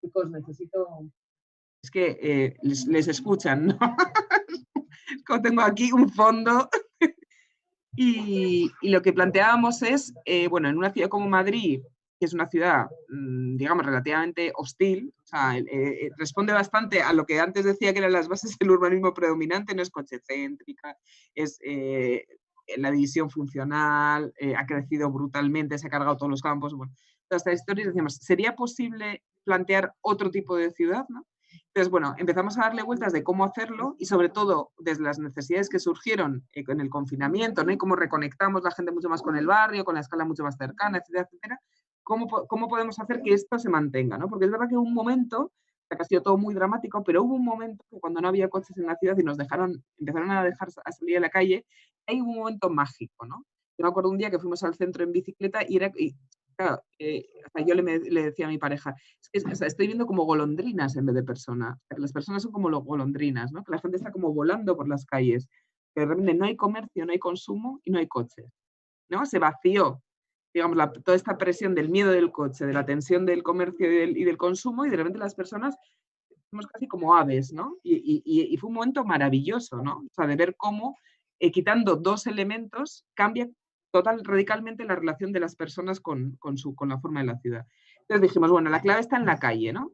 Chicos, necesito... Es que les escuchan, ¿no? Como tengo aquí un fondo... Y lo que planteábamos es, bueno, en una ciudad como Madrid, que es una ciudad, digamos, relativamente hostil, o sea, responde bastante a lo que antes decía que eran las bases del urbanismo predominante, no es cochecéntrica, es la división funcional, ha crecido brutalmente, se ha cargado todos los campos, bueno, todas estas historias, decíamos, ¿sería posible plantear otro tipo de ciudad, no? Entonces, bueno, empezamos a darle vueltas de cómo hacerlo y sobre todo desde las necesidades que surgieron en el confinamiento, ¿no? Y cómo reconectamos la gente mucho más con el barrio, con la escala mucho más cercana, etcétera, etcétera. ¿Cómo podemos hacer que esto se mantenga, ¿no? Porque es verdad que hubo un momento, que ha sido todo muy dramático, pero hubo un momento que cuando no había coches en la ciudad y empezaron a dejar a salir a la calle, hay un momento mágico, ¿no? Yo me acuerdo un día que fuimos al centro en bicicleta y claro, hasta yo le decía a mi pareja, o sea, estoy viendo como golondrinas en vez de personas. O sea, que las personas son como golondrinas, ¿no? Que la gente está como volando por las calles. Que de repente no hay comercio, no hay consumo y no hay coches, ¿no? Se vació, digamos, toda esta presión del miedo del coche, de la tensión del comercio y del consumo, y de repente las personas somos casi como aves, ¿no? Y fue un momento maravilloso, ¿no? O sea, de ver cómo, quitando 2 elementos, cambia radicalmente la relación de las personas con la forma de la ciudad. Entonces dijimos, bueno, la clave está en la calle, ¿no?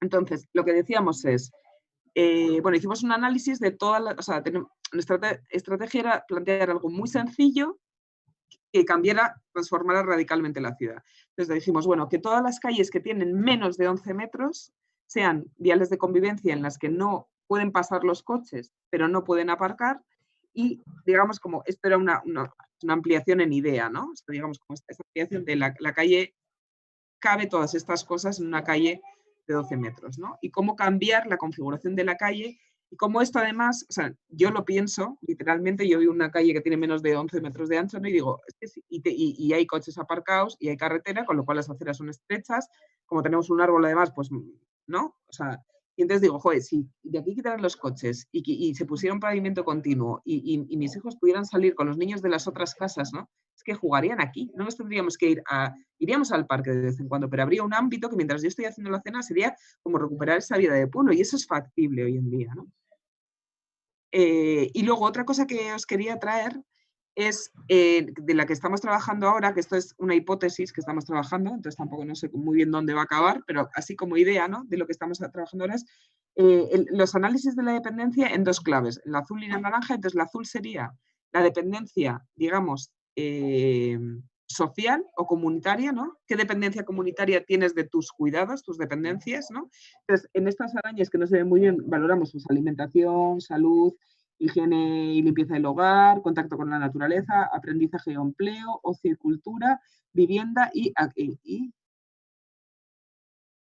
Entonces, lo que decíamos es, bueno, hicimos un análisis de todas las, o sea, nuestra estrategia era plantear algo muy sencillo, que cambiara, transformara radicalmente la ciudad. Entonces dijimos, bueno, que todas las calles que tienen menos de 11 metros sean viales de convivencia en las que no pueden pasar los coches, pero no pueden aparcar, y digamos como esto era una ampliación en idea, ¿no? Esto, digamos como esta ampliación de la calle, cabe todas estas cosas en una calle de 12 metros, ¿no? Y cómo cambiar la configuración de la calle, y cómo esto además, o sea, yo lo pienso, literalmente, yo vivo en una calle que tiene menos de 11 metros de ancho, ¿no? Y digo, es que sí, y hay coches aparcados, y hay carretera, con lo cual las aceras son estrechas, como tenemos un árbol además, pues, ¿no? O sea, y entonces digo, joder, si de aquí quitaran los coches y se pusiera un pavimento continuo y mis hijos pudieran salir con los niños de las otras casas, ¿no? Es que jugarían aquí, no nos tendríamos que iríamos al parque de vez en cuando, pero habría un ámbito que mientras yo estoy haciendo la cena sería como recuperar esa vida de pueblo, y eso es factible hoy en día, ¿no? Y luego otra cosa que os quería traer es de la que estamos trabajando ahora, que esto es una hipótesis que estamos trabajando, entonces tampoco no sé muy bien dónde va a acabar, pero así como idea, ¿no?, de lo que estamos trabajando ahora es los análisis de la dependencia en dos claves, la azul y la naranja. Entonces la azul sería la dependencia, digamos, social o comunitaria, ¿no? ¿Qué dependencia comunitaria tienes de tus cuidados, tus dependencias, ¿no? Entonces, en estas arañas que no se ven muy bien, valoramos pues, alimentación, salud, higiene y limpieza del hogar, contacto con la naturaleza, aprendizaje y empleo, ocio y cultura, vivienda y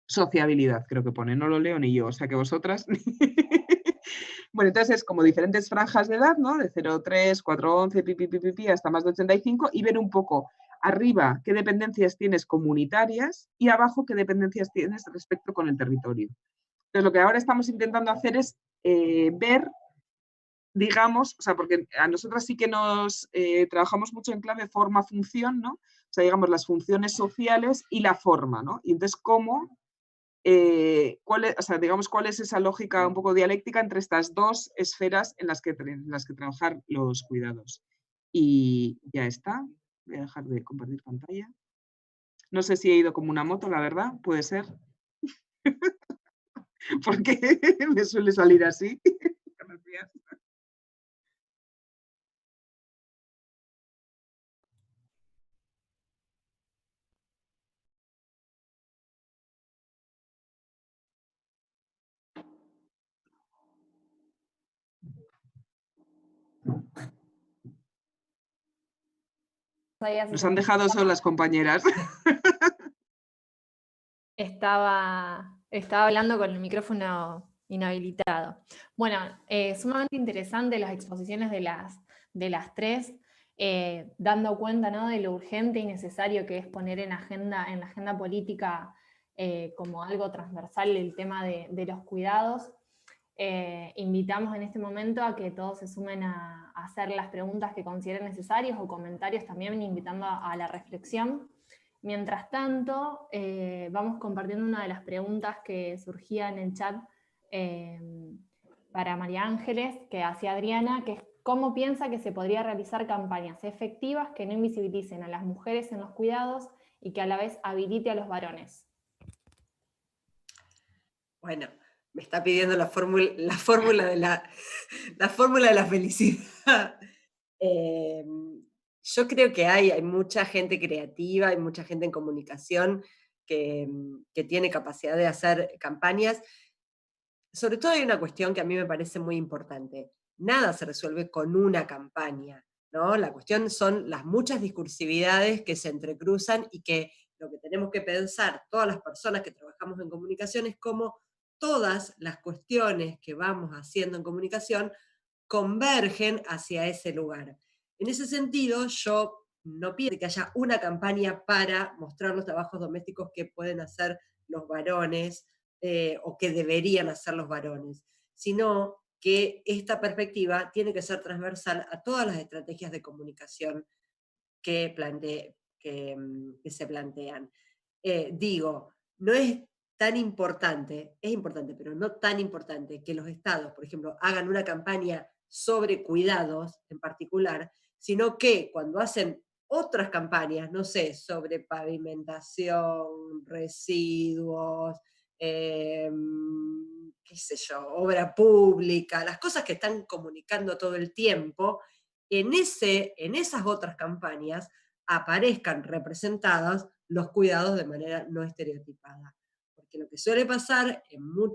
sociabilidad, creo que pone. No lo leo ni yo, o sea que vosotras... Bueno, entonces es como diferentes franjas de edad, ¿no? De 0,3, 4,11, hasta más de 85, y ver un poco arriba qué dependencias tienes comunitarias y abajo qué dependencias tienes respecto con el territorio. Entonces lo que ahora estamos intentando hacer es ver, digamos, o sea, porque a nosotras sí que nos trabajamos mucho en clave forma-función, ¿no? O sea, digamos, las funciones sociales y la forma, ¿no? Y entonces, ¿cómo? ¿Cuál es esa lógica un poco dialéctica entre estas dos esferas en las que trabajar los cuidados? Y ya está. Voy a dejar de compartir pantalla. No sé si he ido como una moto, la verdad, puede ser. Porque me suele salir así. Gracias. Nos han dejado solas, compañeras. Estaba hablando con el micrófono inhabilitado. Bueno, sumamente interesante las exposiciones de las tres, dando cuenta, ¿no?, de lo urgente y necesario que es poner en la agenda política como algo transversal el tema de los cuidados. Invitamos en este momento a que todos se sumen a hacer las preguntas que consideren necesarias o comentarios también, invitando a la reflexión. Mientras tanto, vamos compartiendo una de las preguntas que surgía en el chat para María Ángeles, que hacía Adriana, que es ¿cómo piensa que se podría realizar campañas efectivas que no invisibilicen a las mujeres en los cuidados y que a la vez habilite a los varones? Bueno, me está pidiendo la fórmula de la felicidad. Yo creo que hay mucha gente creativa, hay mucha gente en comunicación que tiene capacidad de hacer campañas. Sobre todo hay una cuestión que a mí me parece muy importante. Nada se resuelve con una campaña, ¿no? La cuestión son las muchas discursividades que se entrecruzan y que lo que tenemos que pensar todas las personas que trabajamos en comunicación es cómo todas las cuestiones que vamos haciendo en comunicación convergen hacia ese lugar. En ese sentido, yo no pienso que haya una campaña para mostrar los trabajos domésticos que pueden hacer los varones o que deberían hacer los varones, sino que esta perspectiva tiene que ser transversal a todas las estrategias de comunicación que se plantean. Digo, no es tan importante, es importante, pero no tan importante que los estados, por ejemplo, hagan una campaña sobre cuidados en particular, sino que cuando hacen otras campañas, no sé, sobre pavimentación, residuos, qué sé yo, obra pública, las cosas que están comunicando todo el tiempo, en esas otras campañas aparezcan representados los cuidados de manera no estereotipada. Porque lo que suele pasar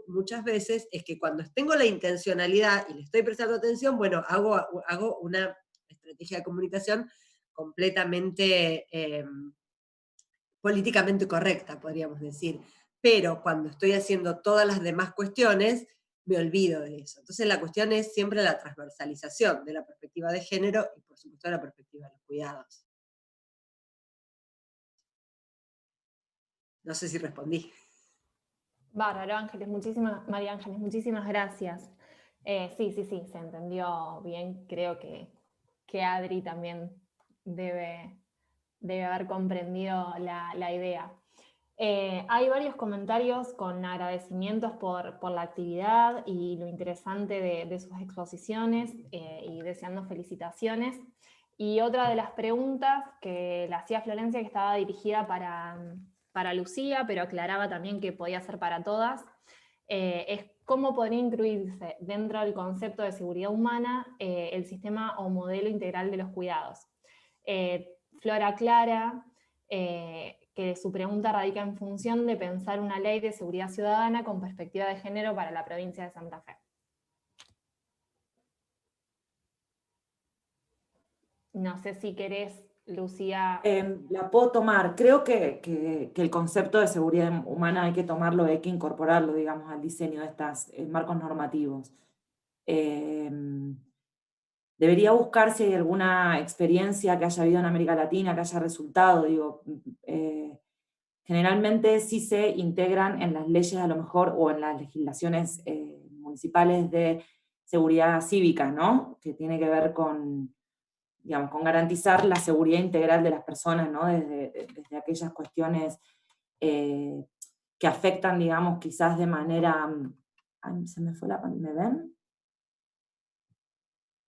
muchas veces es que cuando tengo la intencionalidad y le estoy prestando atención, bueno, hago una estrategia de comunicación completamente políticamente correcta, podríamos decir. Pero cuando estoy haciendo todas las demás cuestiones, me olvido de eso. Entonces la cuestión es siempre la transversalización de la perspectiva de género y por supuesto de la perspectiva de los cuidados. No sé si respondí. Bárbaro, Ángeles, María Ángeles, muchísimas gracias. Sí, se entendió bien. Creo que Adri también debe haber comprendido la idea. Hay varios comentarios con agradecimientos por la actividad y lo interesante de sus exposiciones y deseando felicitaciones. Y otra de las preguntas que le hacía Florencia, que estaba dirigida para Lucía, pero aclaraba también que podía ser para todas, es cómo podría incluirse dentro del concepto de seguridad humana el sistema o modelo integral de los cuidados. Flora aclara que su pregunta radica en función de pensar una ley de seguridad ciudadana con perspectiva de género para la provincia de Santa Fe. No sé si querés, Lucía. La puedo tomar. Creo que el concepto de seguridad humana hay que tomarlo, hay que incorporarlo, digamos, al diseño de estos marcos normativos. Debería buscar si hay alguna experiencia que haya habido en América Latina, que haya resultado, digo, generalmente sí se integran en las leyes a lo mejor, o en las legislaciones municipales de seguridad cívica, ¿no? Que tiene que ver con, digamos, con garantizar la seguridad integral de las personas, ¿no? Desde aquellas cuestiones que afectan, digamos, quizás de manera... Ay, se me fue la pantalla, ¿me ven?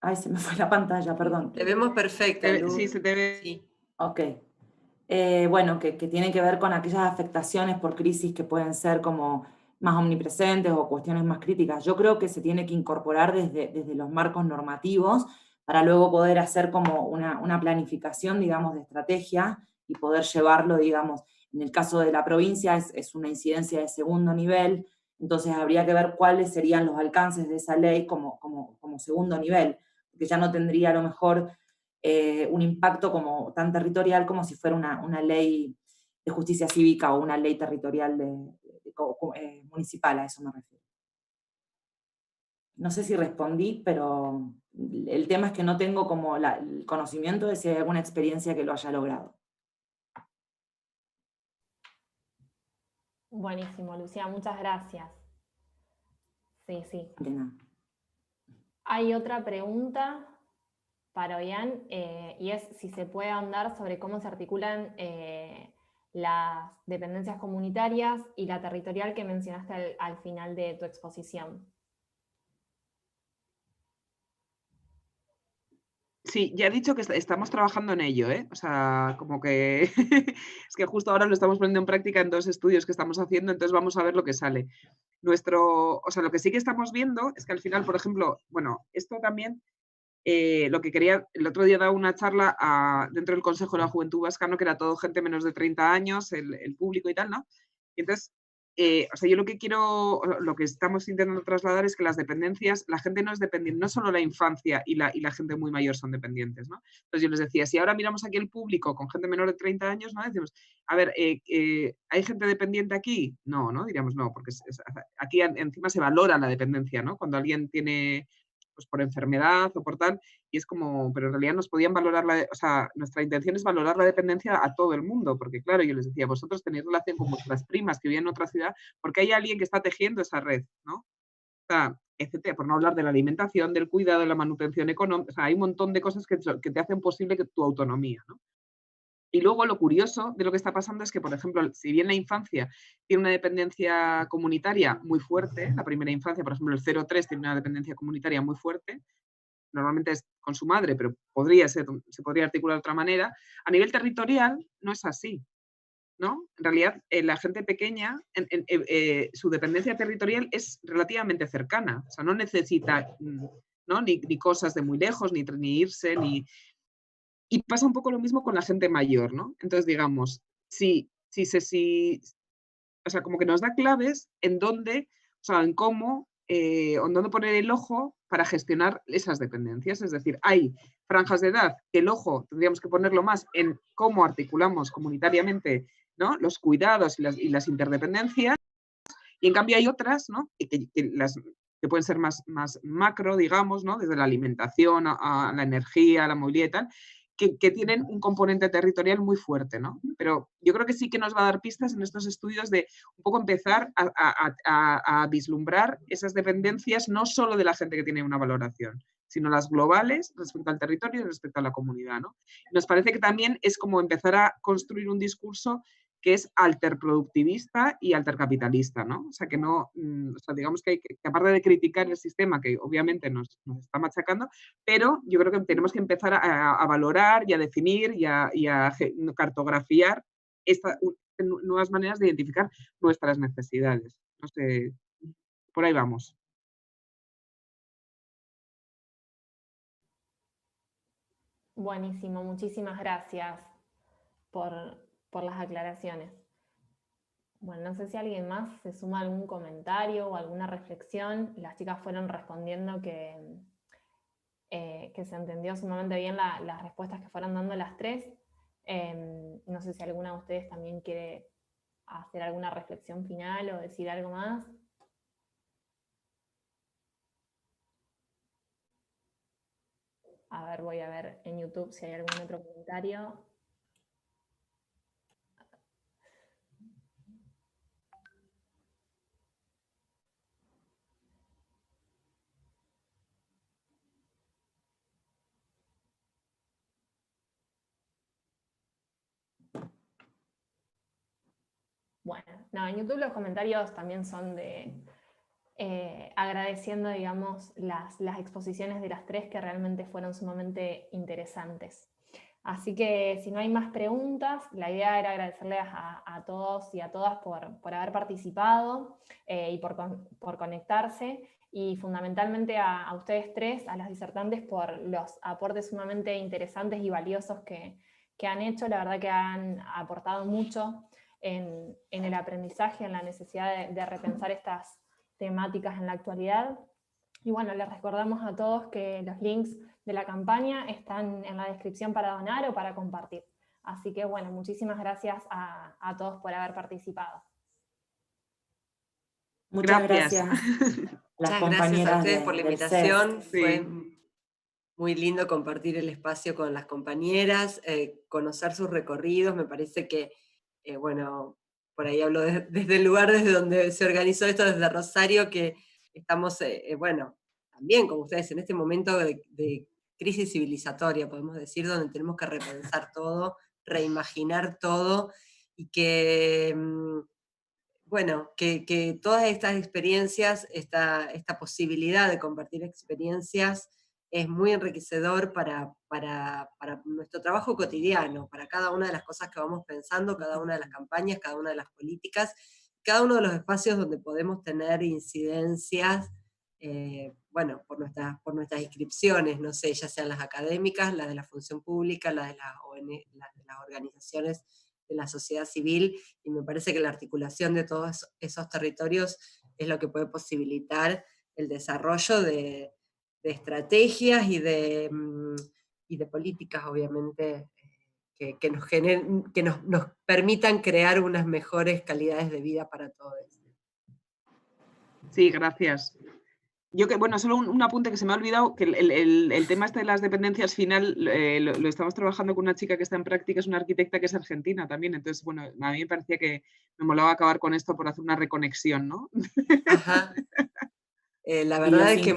Ay, se me fue la pantalla, perdón. Te vemos perfecta, Lu. Sí, se te ve. Sí. Ok. Bueno, que tiene que ver con aquellas afectaciones por crisis que pueden ser como más omnipresentes o cuestiones más críticas. Yo creo que se tiene que incorporar desde los marcos normativos para luego poder hacer como una planificación, digamos, de estrategia y poder llevarlo, digamos, en el caso de la provincia es una incidencia de segundo nivel, entonces habría que ver cuáles serían los alcances de esa ley como segundo nivel, porque ya no tendría a lo mejor un impacto como tan territorial como si fuera una ley de justicia cívica o una ley territorial municipal, a eso me refiero. No sé si respondí, pero el tema es que no tengo como el conocimiento de si hay alguna experiencia que lo haya logrado. Buenísimo, Lucía, muchas gracias. Sí. De nada. Hay otra pregunta para Ollán, y es si se puede ahondar sobre cómo se articulan las dependencias comunitarias y la territorial que mencionaste al final de tu exposición. Sí, ya he dicho que estamos trabajando en ello, ¿eh? O sea, como que es que justo ahora lo estamos poniendo en práctica en 2 estudios que estamos haciendo, entonces vamos a ver lo que sale. O sea, lo que sí que estamos viendo es que al final, por ejemplo, bueno, esto también, lo que quería, el otro día daba una charla dentro del Consejo de la Juventud Vasca, ¿no? Que era todo gente menos de 30 años, el público y tal, ¿no? Y entonces, o sea, yo lo que estamos intentando trasladar es que las dependencias, la gente no es dependiente, no solo la infancia y la gente muy mayor son dependientes, ¿no? Entonces yo les decía, si ahora miramos aquí el público con gente menor de 30 años, ¿no? Decimos, a ver, ¿hay gente dependiente aquí? No, diríamos no, porque aquí encima se valora la dependencia, ¿no? Cuando alguien tiene, pues por enfermedad o por tal, y es como, pero en realidad nos podían valorar, o sea, nuestra intención es valorar la dependencia a todo el mundo, porque claro, yo les decía, vosotros tenéis relación con vuestras primas que viven en otra ciudad, porque hay alguien que está tejiendo esa red, ¿no? O sea, etcétera, por no hablar de la alimentación, del cuidado, de la manutención económica, o sea, hay un montón de cosas que te hacen posible tu autonomía, ¿no? Y luego lo curioso de lo que está pasando es que, por ejemplo, si bien la infancia tiene una dependencia comunitaria muy fuerte, la primera infancia, por ejemplo, el 0-3 tiene una dependencia comunitaria muy fuerte, normalmente es con su madre, pero se podría articular de otra manera, a nivel territorial no es así, ¿no? En realidad, la gente pequeña, su dependencia territorial es relativamente cercana, o sea, no necesita, ¿no? ni cosas de muy lejos, ni irse, ni... Y pasa un poco lo mismo con la gente mayor, ¿no? Entonces, digamos, o sea, como que nos da claves en dónde, o sea, en cómo, en dónde poner el ojo para gestionar esas dependencias. Es decir, hay franjas de edad que el ojo tendríamos que ponerlo más en cómo articulamos comunitariamente, ¿no?, los cuidados y las interdependencias, y en cambio hay otras, ¿no?, que pueden ser más macro, digamos, ¿no?, desde la alimentación a la energía, a la movilidad y tal, que tienen un componente territorial muy fuerte, ¿no? Pero yo creo que sí que nos va a dar pistas en estos estudios de un poco empezar a vislumbrar esas dependencias, no solo de la gente que tiene una valoración, sino las globales respecto al territorio y respecto a la comunidad, ¿no? Nos parece que también es como empezar a construir un discurso que es alterproductivista y altercapitalista, ¿no? O sea, que no, o sea, digamos que aparte de criticar el sistema, que obviamente nos está machacando, pero yo creo que tenemos que empezar a valorar y a definir y a cartografiar nuevas maneras de identificar nuestras necesidades. No sé, por ahí vamos. Buenísimo, muchísimas gracias por las aclaraciones. Bueno, no sé si alguien más se suma a algún comentario o alguna reflexión. Las chicas fueron respondiendo que se entendió sumamente bien las respuestas que fueron dando las tres. No sé si alguna de ustedes también quiere hacer alguna reflexión final o decir algo más. A ver, voy a ver en YouTube si hay algún otro comentario. Bueno, no, en YouTube los comentarios también son de agradeciendo, digamos, las exposiciones de las tres que realmente fueron sumamente interesantes. Así que si no hay más preguntas, la idea era agradecerles a todos y a todas por haber participado y por conectarse, y fundamentalmente a ustedes tres, a las disertantes, por los aportes sumamente interesantes y valiosos que han hecho. La verdad que han aportado mucho en el aprendizaje, en la necesidad de repensar estas temáticas en la actualidad. Y bueno, les recordamos a todos que los links de la campaña están en la descripción para donar o para compartir. Así que bueno, muchísimas gracias a todos por haber participado. Muchas gracias. Muchas gracias a ustedes por la invitación. Fue muy lindo compartir el espacio con las compañeras, conocer sus recorridos. Me parece que bueno, por ahí hablo desde el lugar desde donde se organizó esto, desde Rosario, que estamos, bueno, también como ustedes, en este momento de crisis civilizatoria, podemos decir, donde tenemos que repensar todo, reimaginar todo, y que, bueno, que todas estas experiencias, esta posibilidad de compartir experiencias, es muy enriquecedor para nuestro trabajo cotidiano, para cada una de las cosas que vamos pensando, cada una de las campañas, cada una de las políticas, cada uno de los espacios donde podemos tener incidencias, bueno, por nuestras inscripciones, no sé, ya sean las académicas, las de la función pública, las de las organizaciones de la sociedad civil, y me parece que la articulación de todos esos territorios es lo que puede posibilitar el desarrollo de estrategias y de políticas, obviamente, que nos generen, que nos permitan crear unas mejores calidades de vida para todos. Sí, gracias. Yo que, bueno, solo un apunte que se me ha olvidado, que el tema este de las dependencias final lo estamos trabajando con una chica que está en práctica, es una arquitecta que es argentina también, entonces, bueno, a mí me parecía que me molaba acabar con esto por hacer una reconexión, ¿no? Ajá. La verdad es que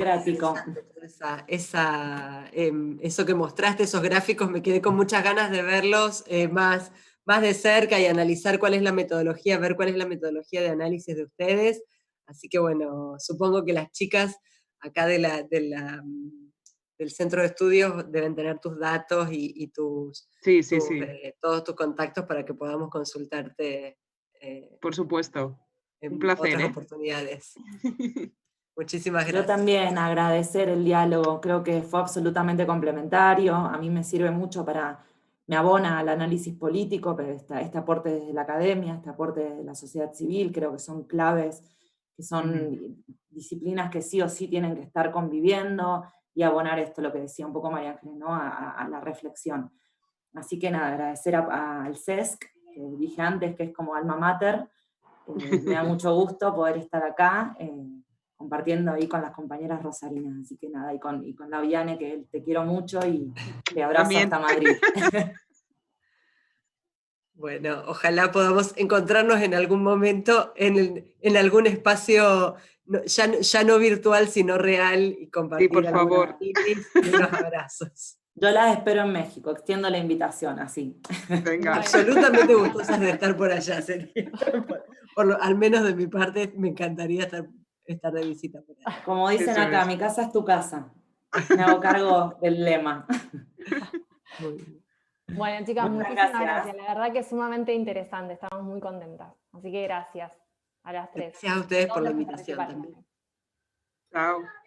eso que mostraste, esos gráficos, me quedé con muchas ganas de verlos más de cerca y analizar cuál es la metodología, ver cuál es la metodología de análisis de ustedes. Así que bueno, supongo que las chicas acá del centro de estudios deben tener tus datos y todos tus contactos para que podamos consultarte. Por supuesto. En un placer, otras oportunidades. Muchísimas gracias. Yo también agradecer el diálogo, creo que fue absolutamente complementario, a mí me sirve mucho me abona al análisis político, pero este aporte desde la academia, este aporte desde la sociedad civil, creo que son claves, que son disciplinas que sí o sí tienen que estar conviviendo, y abonar esto, lo que decía un poco María Ángeles, ¿no? a la reflexión. Así que nada, agradecer al CESC, que dije antes que es como alma mater, me da mucho gusto poder estar acá, compartiendo ahí con las compañeras rosarinas, así que nada, y con la Viane, que te quiero mucho, y te abrazo También. hasta Madrid. Bueno, ojalá podamos encontrarnos en algún momento en algún espacio, ya no virtual, sino real, y compartir por favor. y unos abrazos. Yo las espero en México, extiendo la invitación, así. Venga. Absolutamente gustosas de estar por allá, sería. Al menos de mi parte, me encantaría estar de visita por allá. Como dicen Eso acá, es. mi casa es tu casa. Me hago cargo del lema. Muy bien. Bueno, chicas, Muchas muchísimas gracias. gracias. La verdad que es sumamente interesante, estamos muy contentas. Así que gracias a las tres. Gracias a ustedes por Todos la los que invitación participaron. también. Chao.